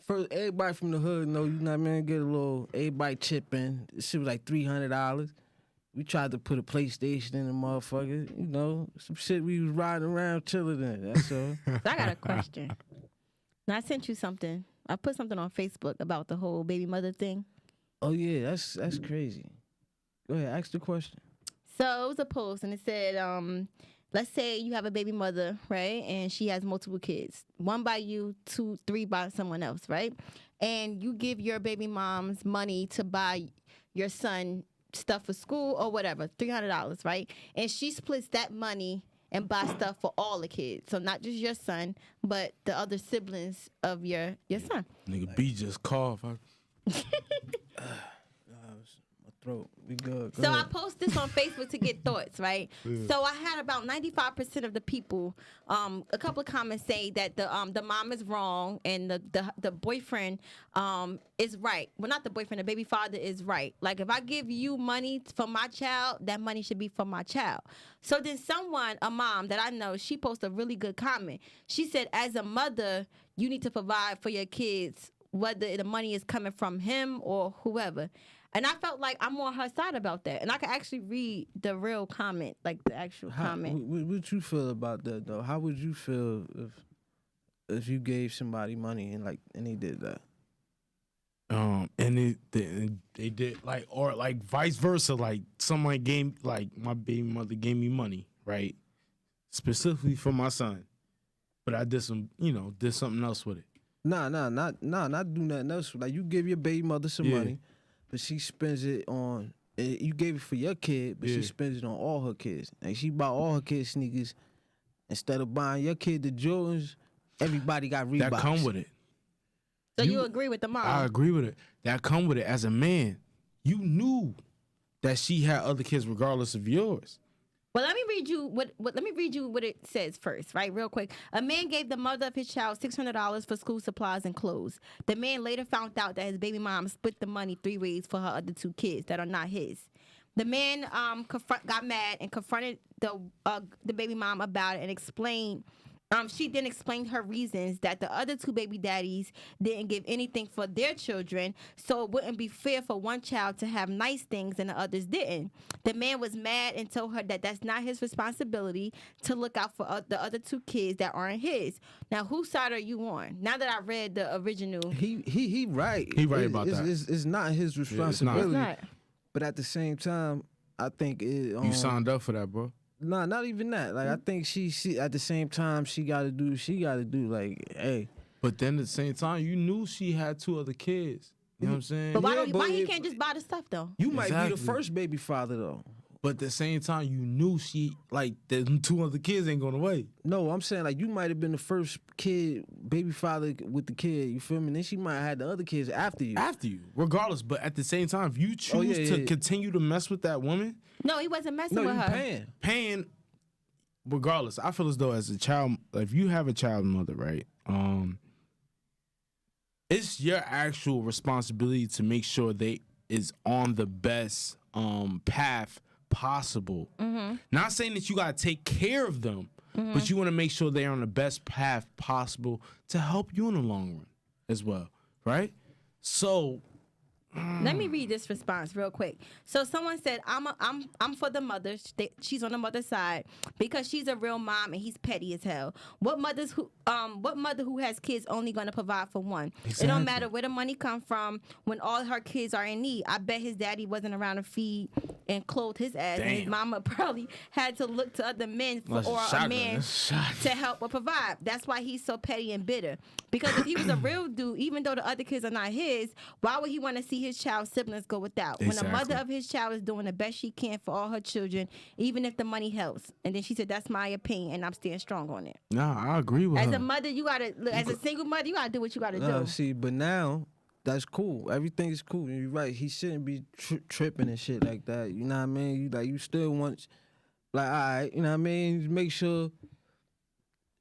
first everybody from the hood know, you know what I mean, get a little everybody chip in. This shit was like $300. We tried to put a PlayStation in the motherfucker, you know, some shit we was riding around chilling in. That's all. So I got a question. Now I sent you something. I put something on Facebook about the whole baby mother thing. Oh yeah, that's crazy. Go ahead, ask the question. So it was a post and it said, let's say you have a baby mother, right? And she has multiple kids. 1 by you, 2, 3 by someone else, right? And you give your baby mom's money to buy your son stuff for school or whatever, $300, right? And she splits that money and buys stuff for all the kids. So not just your son, but the other siblings of your son. Nigga B just coughed. My throat. We good. Go So I ahead. post this on Facebook to get thoughts, right? So I had about 95% of the people, a couple of comments say that the mom is wrong and the boyfriend is right. Well, not the boyfriend, the baby father is right. Like if I give you money for my child, that money should be for my child. So then a mom that I know, she posted a really good comment. She said, as a mother, you need to provide for your kids, whether the money is coming from him or whoever. And I felt like I'm on her side about that. And I could actually read the real comment, like the actual comment. What you feel about that though? How would you feel if you gave somebody money and they did that? And they did or vice versa. Like somebody my baby mother gave me money, right? Specifically for my son, but I did something else with it. Not do nothing else. Like you give your baby mother some money, but she spends it on. You gave it for your kid, but she spends it on all her kids. Like she bought all her kids sneakers instead of buying your kid the Jordans. Everybody got Reeboks. That come with it. So you agree with the mom? I agree with it. That come with it. As a man, you knew that she had other kids regardless of yours. Well, let me read you what it says first, right? Real quick. A man gave the mother of his child $600 for school supplies and clothes. The man later found out that his baby mom split the money 3 ways for her other 2 kids that are not his. The man got mad and confronted the baby mom about it and explained. She then explained her reasons that the other 2 baby daddies didn't give anything for their children, so it wouldn't be fair for one child to have nice things and the others didn't. The man was mad and told her that that's not his responsibility to look out for the other 2 kids that aren't his. Now, whose side are you on? Now that I read the original, He right. He right about that. It's not his responsibility. it's not. But at the same time, I think it. You signed up for that, bro. Nah, not even that. Like I think she at the same time she gotta do. Like, hey. But then at the same time, you knew she had 2 other kids. You know what I'm saying? But why Yeah, don't but why he it- can't just buy the stuff though? You might be Exactly. the first baby father though. But at the same time, you knew she like the 2 other kids ain't going away. No, I'm saying like you might have been the first baby father with the kid. You feel me? Then she might have had the other kids after you. After you, regardless. But at the same time, if you choose to continue to mess with that woman, No, he wasn't messing No, with you her. paying, regardless, I feel as though as a child, if you have a child mother, right, it's your actual responsibility to make sure they is on the best path possible. Not saying that you gotta take care of them, but you want to make sure they're on the best path possible to help you in the long run as well, right? So Let me read this response real quick. So someone said, "I'm for the mother. She's on the mother's side because she's a real mom and he's petty as hell. What mother who has kids only gonna provide for one? It don't matter where the money come from when all her kids are in need. I bet his daddy wasn't around to feed and clothe his ass, and his Damn. mama probably had to look to other men That's a or a shotgun. man That's a shotgun. to help or provide. That's why he's so petty and bitter. Because if he was a real dude, even though the other kids are not his, why would he want to see his child's siblings go without? When the mother Exactly. of his child is doing the best she can for all her children, even if the money helps. And then she said, "That's my opinion, and I'm staying strong on it." nah, I agree with As her. a mother, you gotta look. As a single mother, you gotta do what you gotta No, do. see, but now that's cool. Everything is cool. You're right. He shouldn't be tripping and shit like that. You know what I mean? You still want, like, all right. You know what I mean?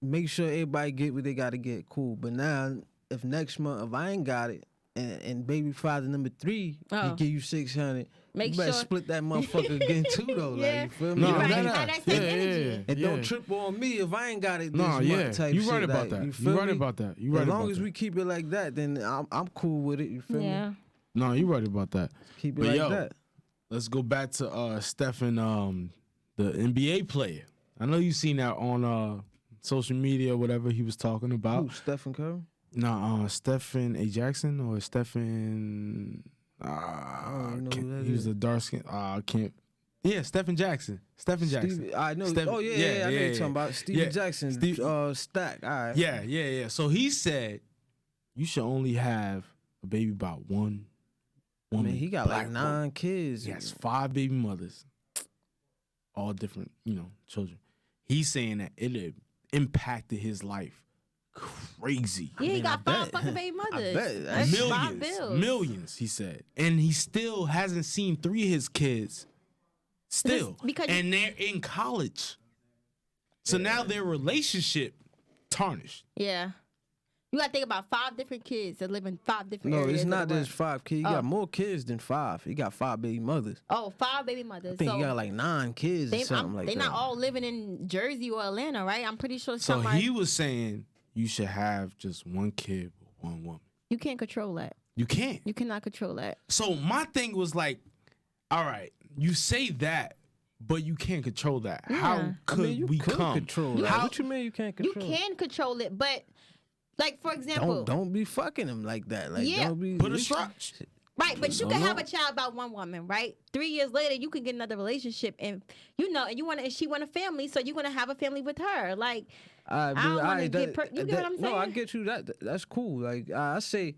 Make sure everybody get what they gotta get. Cool. But now, if next month if I ain't got it, and baby father number 3 Oh. he give you 600, Make you better sure- split that motherfucker again too though. Yeah. Like, you feel me? No, You Like, right. nah, You nah. got that same Yeah, energy. yeah. and don't trip on me if I ain't got it this No, month yeah, type you shit. right about like, that. You You feel right me? about that. You right As long about as that. we keep it like that, then I'm cool with it. You feel Yeah. me? No, you right about that. Keep it But like yo, that. let's go back to Stephen, the NBA player. I know you seen that on social media or whatever he was talking about. Who, Stephen Curry? No, Stephen A. Jackson or Stephen. don't know who that he was is. a dark skin. I can't. Yeah, Stephen Jackson. Stephen Jackson. Steve, I know. Stephen- Oh yeah, yeah, I know yeah, you're talking yeah. about Steven Yeah. Jackson. Steve- Stack. All right. Yeah. So he said you should only have a baby by one I woman. mean, he got black like woman. 9 kids. He has 5 baby mothers, all different, children. He's saying that it impacted his life crazy. Yeah, he mean, got I 5 bet. fucking baby mothers. bet. That's That's 5 bills. Millions, he said. And he still hasn't seen 3 of his kids. Still. because- and they're in college. So now their relationship tarnished. Yeah. You gotta think about 5 different kids that live in 5 different No, areas. it's of not the world. just 5 kids. He Oh. got more kids than 5. He got 5 baby mothers. Oh, 5 baby mothers. I think so he got like 9 kids or something like they that. not all living in Jersey or Atlanta, right? I'm pretty sure So somebody he was saying you should have just one kid with one woman. you can't control that. You can't. You cannot control that. So my thing was like, all right, you say that, but you can't control that. Yeah. How I could mean, you we could come? control that. How- What you mean you can't You control? can control it, but like for example, Don't be fucking him like that. Like Yeah. don't be Put a strap. right? But you No, can no. have a child by one woman, right? 3 years later, you can get another relationship, and and she want a family, so you're gonna have a family with her. Like I don't wanna get you get what I'm No, I saying? get you. That's cool. Like I say,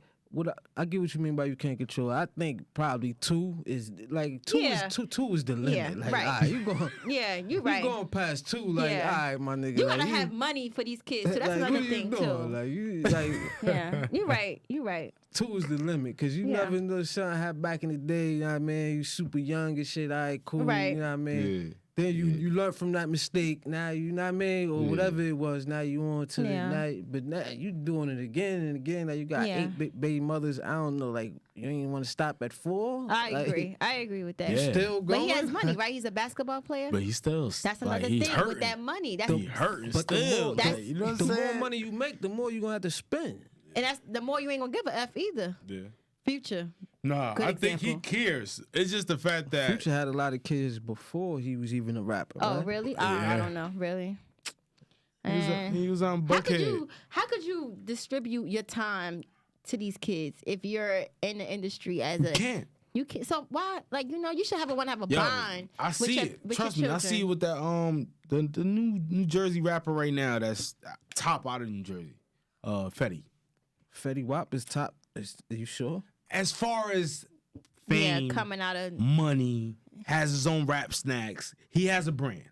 I get what you mean by you can't control. I think probably 2 is like 2 Yeah. is 2 is the limit. Yeah, like right. all right, you going yeah, you're right. you going past 2. Like Yeah. all right, my nigga. You like, gotta have money for these kids, so that's like, another what you thing doing? too. Like you like. Yeah, you're right. You're right. 2 is the limit, cause you Yeah. never know something happened back in the day. You know what I mean? You super young and shit. All right, cool. Right. You know what I mean? Yeah. Then you learn from that mistake. Now you know what I mean, or Yeah. whatever it was. Now you on to Yeah. the night, but now you doing it again and again. Like you got Yeah. 8 baby mothers. I don't know. Like you ain't want to stop at 4. I Like, agree. I agree with that. Yeah. Still But going. he has money, right? He's a basketball player. But he still That's like, another he's thing hurting. with that money. That's He hurting But the still. more, That's- you know what I'm the more saying? money you make, the more you gonna have to spend. and that's the more you ain't gonna give a F either. Yeah. Future. Nah, Good I think he example. cares. It's just the fact that Future had a lot of kids before he was even a rapper. Oh, right? really? Yeah. I don't know. Really? he was on How could Buckhead. you distribute your time to these kids if you're in the industry as a Can't. you can so why you should have a Yo, bond. I with see your, it. with Trust your me, I children. see it with that the New Jersey rapper right now that's top out of New Jersey. Fetty. Fetty Wap is top. Are you sure? as far as fame, coming out of money, has his own rap snacks. He has a brand.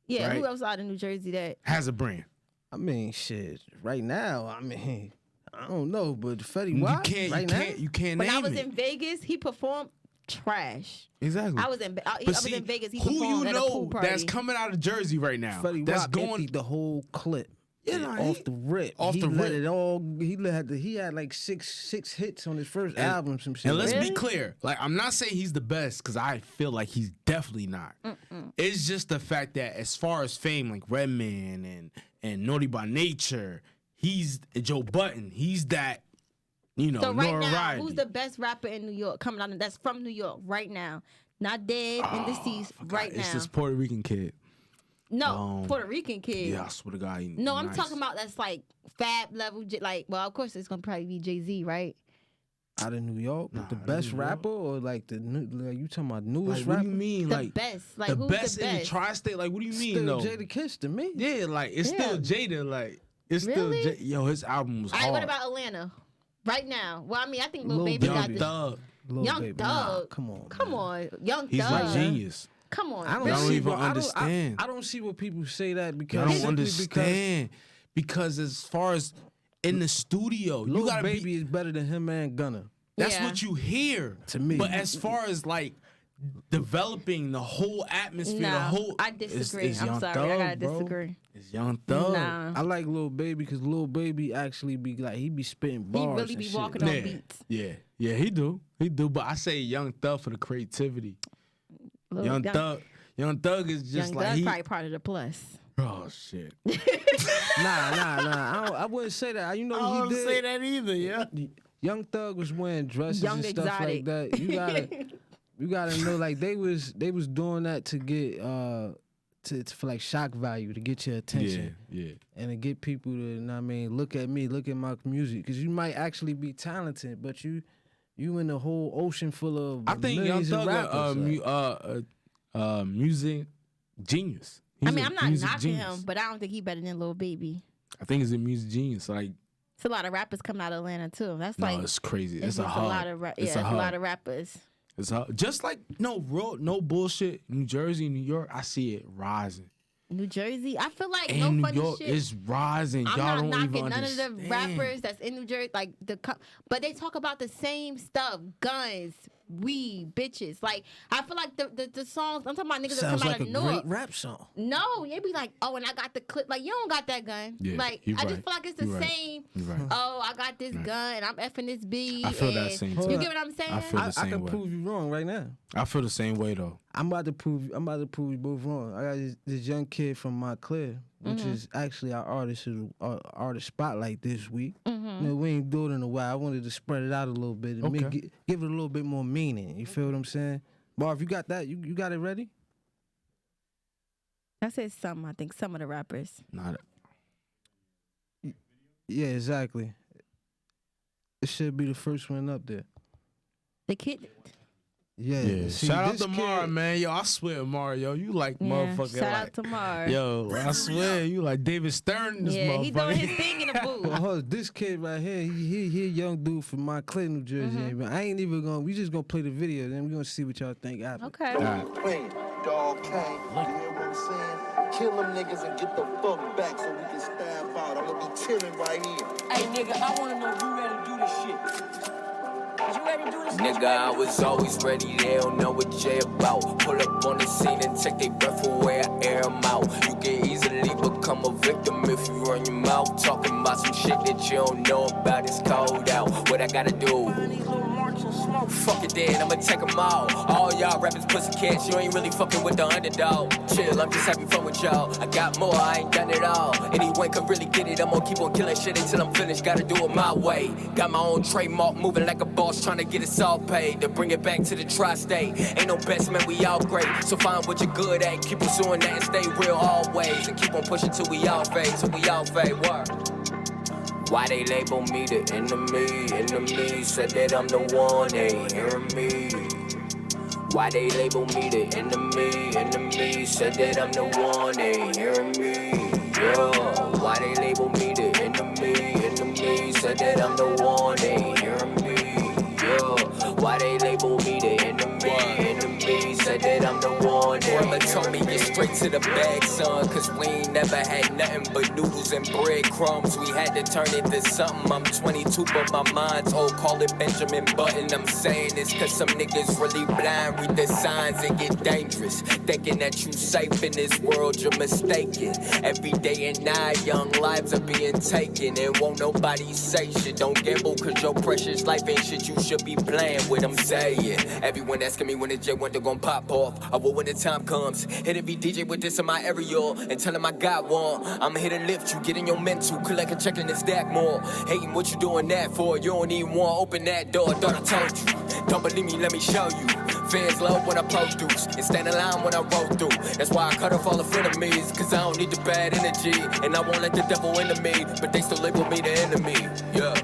yeah. right? Who else out of New Jersey that? Has a brand. I mean, shit. Right now, I mean, I don't know, but Fetty You Wap can't. right You can't When name I was it. in Vegas, he performed trash. Exactly. I was in Vegas. He who performed you at a pool know party. that's coming out of Jersey right now? now. Fetty that's Wap going emptied the whole clip. Yeah, nah, off he- the rip. off he the let rip. it all. He had like six hits on his first album. Some shit. And let's Really? be clear. Like, I'm not saying he's the best because I feel like he's definitely not. It's just the fact that as far as fame, like Redman and Naughty by Nature, he's Joe Button. He's that, So right notoriety. now, who's the best rapper in New York coming out? That's from New York right now, not dead and deceased right now. It's this Puerto Rican kid. No, Puerto Rican kid. Yeah, I swear to God. No, I'm nice. talking about that's like Fab level. Like, well, of course it's gonna probably be Jay-Z, right? out of New York, Nah, the out of best New York. rapper or like the new? Like you talking about Like, newest what rapper? do you mean? The Like, best. Like, the who's best the in the best? tri-state? Like, what do you mean, Still though? Jada Kiss to me. Yeah, like, it's still Jada. Like, it's Really? still Yo, his album was All right, hard. what about Atlanta? Right now. Well, I mean, I think Lil Lil Baby got Young the Thug? Lil Young Baby. Thug. Nah, come on. Come man. on, Young He's Thug. a genius. Come on. I don't, Y'all don't see even what- I don't- understand. I don't see what people say that because I don't simply understand because as far as in the studio, Because you Lil gotta Baby be. is better than him and Gunna. That's Yeah. what you hear To me. But as far as like developing the whole atmosphere, the Nah, whole I disagree. it's I'm Young sorry, Thug, I gotta bro. disagree. It's Young Thug. Nah, I like Lil Baby because Lil Baby actually be like he be spitting he bars. really and be shit. walking on Yeah, beats. yeah, he do. But I say Young Thug for the creativity. Lil- Young Thug is just Young like Thug he. probably part of the plus. Oh shit! Nah. I wouldn't say that. You know what he did? that either. Yeah. Young Thug was wearing dresses Young and stuff Exotic. like that. You gotta know like they was doing that to get for like shock value to get your attention Yeah. and to get people to, you know what I mean, look at me, look at my music because you might actually be talented, but you in the whole ocean full of I think Young millions of Thug rappers. music genius. I He's mean, a I'm not music knocking genius. him, but I don't think he better than Lil Baby. I think he's a music genius. Like, It's a lot of rappers coming out of Atlanta too. That's no, like it's crazy. it's It's a just hub. lot of It's a a hub. lot of rappers. It's a, just like no bullshit. New Jersey, New York, I see it rising. New Jersey, I feel like And no New funny York shit. is rising. I'm Y'all not don't knocking even none understand. of the rappers that's in New Jersey, like but they talk about the same stuff: guns, weed, bitches. Like I feel like the songs I'm talking about niggas that Sounds come like out a of Newark. great rap song. No, they be like, oh, and I got the clip. Like you don't got that gun. Yeah, like you I just right. feel like it's the You right. same. You right. Oh, I got this gun and I'm effing this B. I feel that and- same You too. get what I'm saying? I feel I the same can way. prove you wrong right now. I feel the same way though. I'm about to prove you both wrong. I got this young kid from Montclair, which is actually our artist spotlight this week. You know, we ain't doing it in a while. I wanted to spread it out a little bit and Okay. give it a little bit more meaning. You feel what I'm saying? Marv, you got that? You got it ready? I said some. I think some of the rappers. Not Yeah, exactly. It should be the first one up there. The kid. Yeah. yeah. See, Shout out this to Mara, kid- man. Yo, I swear, Mara, yo, you like Yeah. motherfucking Shout like. out to Mar. Yo, I swear, you like David Stern in this Yeah, he doing his motherfucker. thing in the Well, booth. hold on, this kid right here, he a young dude from Montclair, New Jersey. But I ain't even gonna. We just gonna play the video, then we gonna see what y'all think after. Okay. Clean. Dog came. You hear what I'm saying? Kill them niggas and get the fuck back so we can stab out. I'm gonna be chilling right here. Hey, nigga, I wanna know if you ready to do this shit. Is you ready to do this shit? Nigga, I was always ready, they don't know what Jay about. Pull up on the scene and take their breath away, I air them out. You can easily become a victim if you run your mouth. Talking about some shit that you don't know about, it's cold out. What I gotta do? These little marks of smoke. Fuck it then, I'ma take them all. All y'all rappers pussycats, you ain't really fucking with the underdog. Chill, I'm just having fun with y'all. I got more, I ain't done it all. Anyone can really get it, I'm gonna keep on killing shit until I'm finished. Gotta do it my way. Got my own trademark, moving like a boss, trying to get us all paid. To bring it back to the tri-state. Ain't no best man, we all great. So find what you're good at, keep pursuing that and stay real always. And keep on pushing till we all fade, What? Why they label me the enemy? Enemy said that I'm the one, they ain't hearing me. Why they label me the enemy? Enemy said that I'm the one, they ain't hearing me. Yeah. Why they label me the enemy? Enemy said that I'm the one, they ain't hearing me. Yeah, why they label me the enemy? Enemy said that I'm the one. Grandma told me get straight to the bag, son, cause we ain't never had nothing but noodles and breadcrumbs. We had to turn into something. I'm 22, but my mind's old. Call it Benjamin Button. I'm saying this cause some niggas really blind. Read the signs and get dangerous. Thinking that you safe in this world, you're mistaken. Every day and night, young lives are being taken. And won't nobody say shit. Don't gamble cause your precious life ain't shit you should be playing with. I'm saying, everyone asking me when the J1 gon' pop off. I will when the time comes. Hit every DJ with this in my aerial and tell him I got one. I'm here to lift you, get in your mental, collect a check and then stack more. Hating what you doing that for? You don't even want to open that door. Thought I told you. Don't believe me, let me show you. Fans love when I produce and stand in line when I roll through. That's why I cut off all the frenemies, cause I don't need the bad energy. And I won't let the devil into me, but they still label me the enemy. Yeah.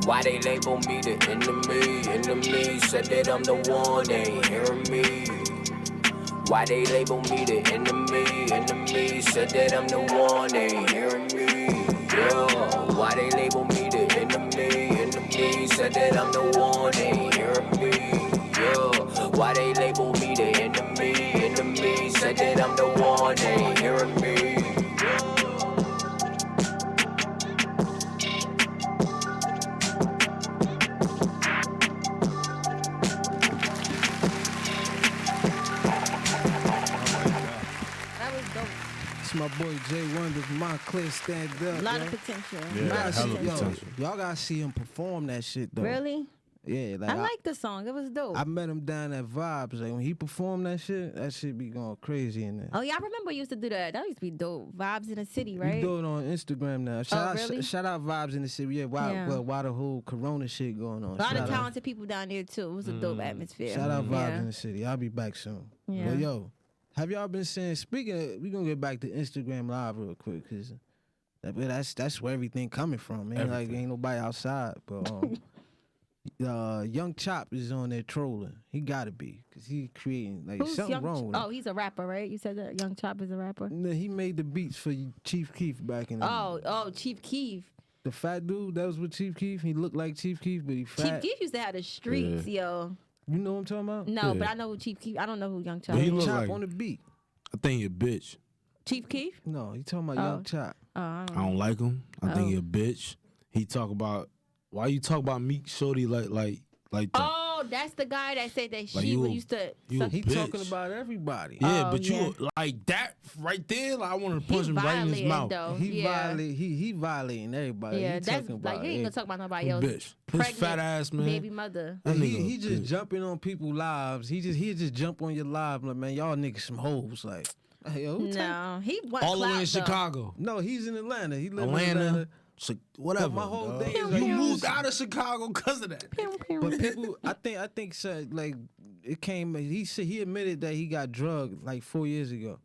Why they label me the enemy? Enemy said that I'm the one, they ain't hearing me. Why they label me the enemy? Enemy said that I'm the one, they ain't hearing me. Yeah. Why they label me the enemy? Enemy said that I'm the one, they ain't hearing me. Yeah. Why they label me the enemy? Enemy said that I'm the one, they ain't hearing me. It's my boy Jay Wonder from Montclair, stand up. A lot of potential. Yeah, hell of potential. Y'all gotta see him perform that shit though. Really? Yeah, like I like the song. It was dope. I met him down at Vibes. Like when he performed that shit be going crazy in there. Oh yeah, I remember you used to do that. That used to be dope. Vibes in the city, right? We do it on Instagram now. Shout out Vibes in the City. Yeah, why the whole Corona shit going on. A lot of talented people down there too. It was a dope atmosphere. Shout out Vibes in the City. I'll be back soon. Yeah. But yo, have y'all been saying? Speaking of, we gonna get back to Instagram Live real quick because that's where everything coming from, man. Like ain't nobody outside, but Young Chop is on there trolling. He gotta be, cause he creating like Who's something wrong with him. Oh, he's a rapper, right? You said that Young Chop is a rapper. No, he made the beats for Chief Keef back in the Oh, Chief Keef. The fat dude that was with Chief Keef. He looked like Chief Keef, but he fat. Chief Keef used to have the streets, yo. You know what I'm talking about? No, but I know who Chief Keef. I don't know who Young Chop He is. look Chop like- on the beat. I think he a bitch. Chief Keef? No, he talking about Young Chop. Oh, I don't I don't like him. I think Oh. he a bitch. He talk about why you talk about Meek Shorty like that. Oh, that's the guy that said that Like she you a- used to. you a He bitch. talking about everybody. Yeah, Oh, but yeah. you like that right there. Like I wanted to He punch him right in his violating mouth. though. He yeah. violate. He violating everybody. Yeah, he that's talking about like you ain't gonna talk about nobody You else. bitch. His Pregnant fat ass man. baby mother. That nigga he a just bitch. jumping on people's lives. He just jump on your live, like man, y'all niggas some hoes. Like, hey, yo, who No, he went All the way in though. Chicago, No, he's in Atlanta. He live in Atlanta, Atlanta. whatever. But my whole dog. thing is you like, moved out of Chicago because of that. But people, I think, so, like it came. He said he admitted that he got drugged like 4 years ago,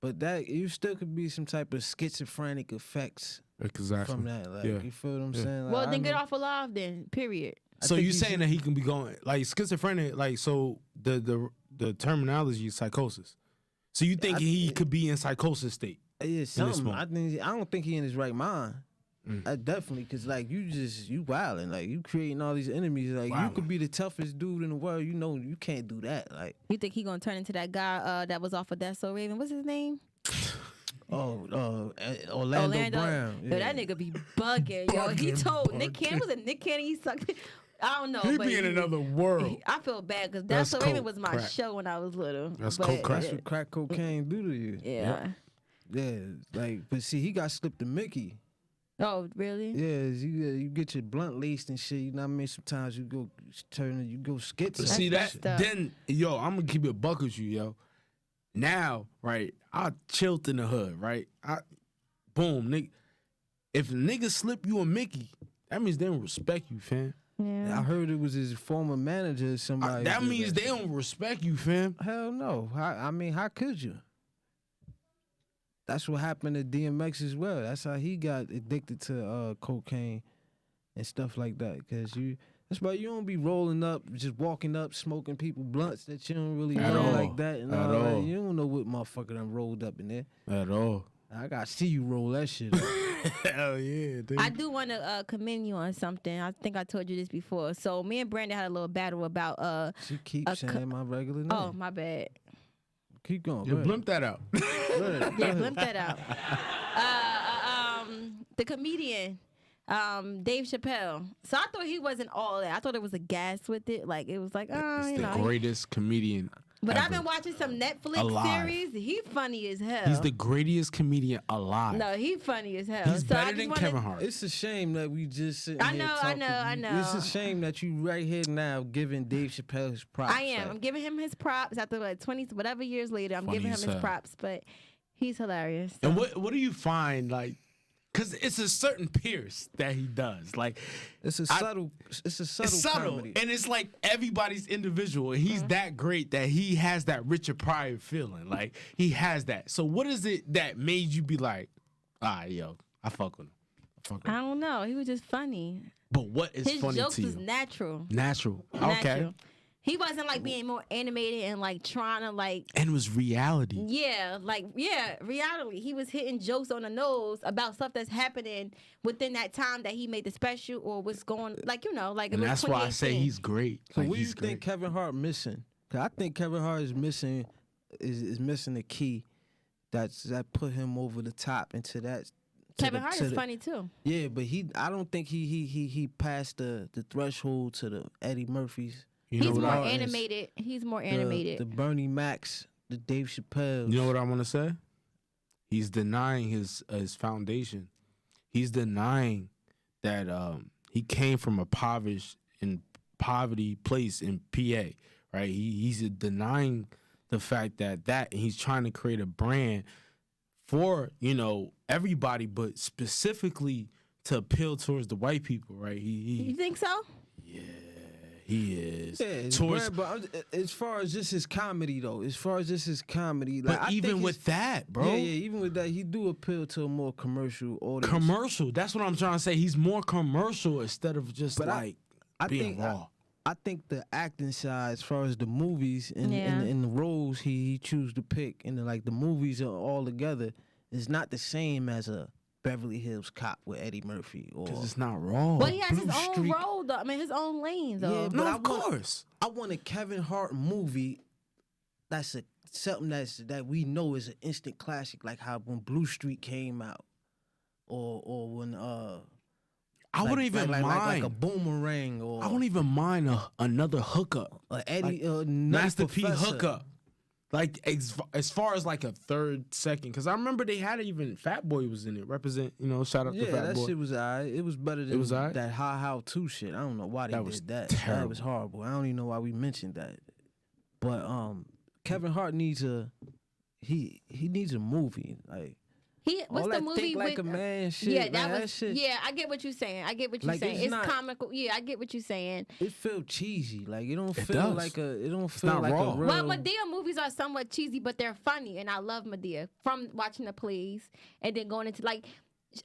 but that you still could be some type of schizophrenic effects Exactly. from that. Like Yeah. you feel what I'm Yeah. saying? Like, Well, I then get know- off alive then. Period. So think you he's- saying that he can be going like schizophrenic? Like so the terminology is psychosis. So you think he could be in psychosis state? Yeah, this something. moment. I don't think he in his right mind. Definitely, cause like you wilding, like you creating all these enemies. Like you Wildin'. could be the toughest dude in the world. You know you can't do that. Like You think he gonna turn into that guy that was off of That's So Raven? What's his name? Orlando Brown. Yo, that nigga be bugging. Yo, he told Nick Cannon, was it Nick Cannon? He sucked. I don't know. He but be in another world. I feel bad because That's That's So Raven coke was my crack. show when I was little. That's but, coke crack. That's what crack cocaine do to you. Yeah. Yeah, like but see, he got slipped to Mickey. Oh, really? Yeah, you get your blunt laced and shit. You know what I mean? Sometimes you go schizo. See that? messed up. Then yo, I'm gonna keep it a buck with you, yo. Now, right? I chilled in the hood, right? Boom, nigga. If niggas slip you a Mickey, that means they don't respect you, fam. Yeah. I heard it was his former manager or somebody. That did means they don't respect you, fam. Hell no. I mean, how could you? That's what happened to DMX as well. That's how he got addicted to cocaine and stuff like that. That's why you don't be rolling up, just walking up, smoking people blunts that you don't really At know all. like that. And At all that. all. You don't know what motherfucker done rolled up in there. At all. I gotta see you roll that shit up. Hell yeah, dude. I do want to commend you on something. I think I told you this before. So me and Brandon had a little battle about She keeps saying my regular name. Oh, my bad. Keep going. You blimp that out. Yeah, blimp that out. The comedian, Dave Chappelle. So I thought he wasn't all that. I thought it was a gas with it. Like it was like, He's you the know. greatest comedian. But ever. I've been watching some Netflix Alive. series. He funny as hell. He's the greatest comedian alive. No, he funny as hell. He's So I better just than wanna- Kevin Hart. It's a shame that we just sitting I here know, talking. I know. It's a shame that you right here now giving Dave Chappelle his props. I am. like. I'm giving him his props after like 20, whatever years later. I'm Funny giving him as his hell. props, but he's hilarious. And what do you find like? Because it's a certain Pierce that he does. Like It's a subtle. It's a subtle. it's subtle, comedy. and it's like everybody's individual. And he's that great that he has that Richard Pryor feeling. Like he has that. So what is it that made you be like, yo, I fuck with him. I don't know. He was just funny. But what is His funny jokes to was you? natural. Natural. Okay. Natural. He wasn't like being more animated and like trying to like And it was reality. reality. He was hitting jokes on the nose about stuff that's happening within that time that he made the special or what's going like like And it was that's why I say 2018. he's great. So Like, what do you he's think great. Kevin Hart missing? 'Cause I think Kevin Hart is missing is missing the key that put him over the top into that. Kevin Hart is funny too. Yeah, but I don't think he passed the threshold to the Eddie Murphys. You know He's what more I, animated. He's more the- animated. The Bernie Macs, the Dave Chappelle. You know what I want to say? He's denying his foundation. He's denying that he came from a poverty place in PA, right? He's denying the fact that and he's trying to create a brand for everybody, but specifically to appeal towards the white people, right? You think so? He is. Yeah, it's towards, weird, but as far as just his comedy though, like but I even think with that, bro. yeah, even with that, he do appeal to a more commercial audience. Commercial. That's what I'm trying to say. He's more commercial instead of just But like being raw. I think the acting side, as far as the movies and Yeah. and the roles he choose to pick, and the movies are all together, is not the same as a Beverly Hills Cop with Eddie Murphy or. Because it's not raw. But he has Blue his own Streak. role though. I mean his own lane though. Yeah, no, but of course. I want a Kevin Hart movie that's something that we know is an instant classic, like how when Blue Streak came out, or when I wouldn't even mind. like a Boomerang or I wouldn't even mind another hookup. Eddie Master P Professor. hookup. Like as far as like a third second, because I remember they had even Fat Boy was in it. Represent, shout out to Yeah, Fat that Boy. shit was alright. It was better than was alright? that How 2 shit. I don't know why they That was did that. terrible. That was horrible. I don't even know why we mentioned that. But Kevin Hart needs he needs a movie. Like What's all the that movie think like with a man shit. Yeah, man, that was shit. yeah. I get what you're saying. Like, it's It's not- comical. Yeah, I get what you're saying. It feel cheesy. Like it don't It feel does. like it don't feel not like raw. a real. Well, Medea movies are somewhat cheesy, but they're funny, and I love Medea from watching the plays and then going into like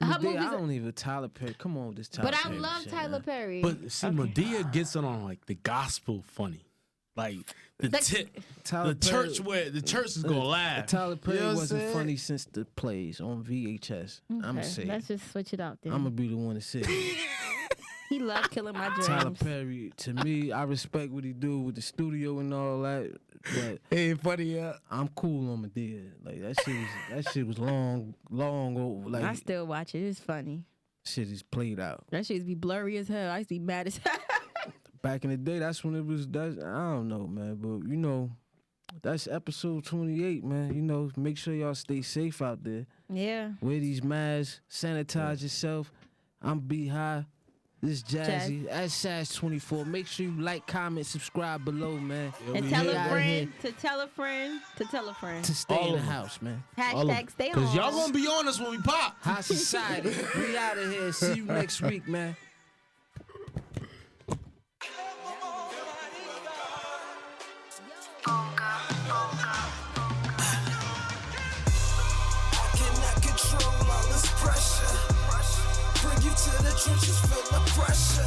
her Medea, movies. I don't even Tyler Perry. Come on with this Tyler But I Perry love shit, Tyler man. Perry. But see, Medea gets it on like the gospel funny, like the Like- Tyler the Perry- church where the church is gonna laugh. Tyler Perry You know what I'm wasn't saying? funny since the plays on VHS. I'ma Okay, say let's just switch it out then. I'm gonna be the one to say it. He loved killing my dreams. Tyler Perry, to me, I respect what he do with the studio and all that, but Hey, funny, I'm cool on Medea. Like that shit was long over. Like I still watch it. It's funny. shit is played out. That shit used to be blurry as hell. I used to be mad as hell. Back in the day, that's when it was. I don't know, man, but that's episode 28, man. Make sure y'all stay safe out there. Yeah. Wear these masks, sanitize yourself. I'm B High. This Jazzy at Sash24. Make sure you like, comment, subscribe below, man. And We tell here a out friend to tell a friend to tell a friend. to stay All in the of 'em. house, man. Hashtag stay on. Cause y'all gonna be on us when we pop. High society. We out of here. See you next week, man. I cannot control all this pressure. Bring you to the trenches, feel the pressure.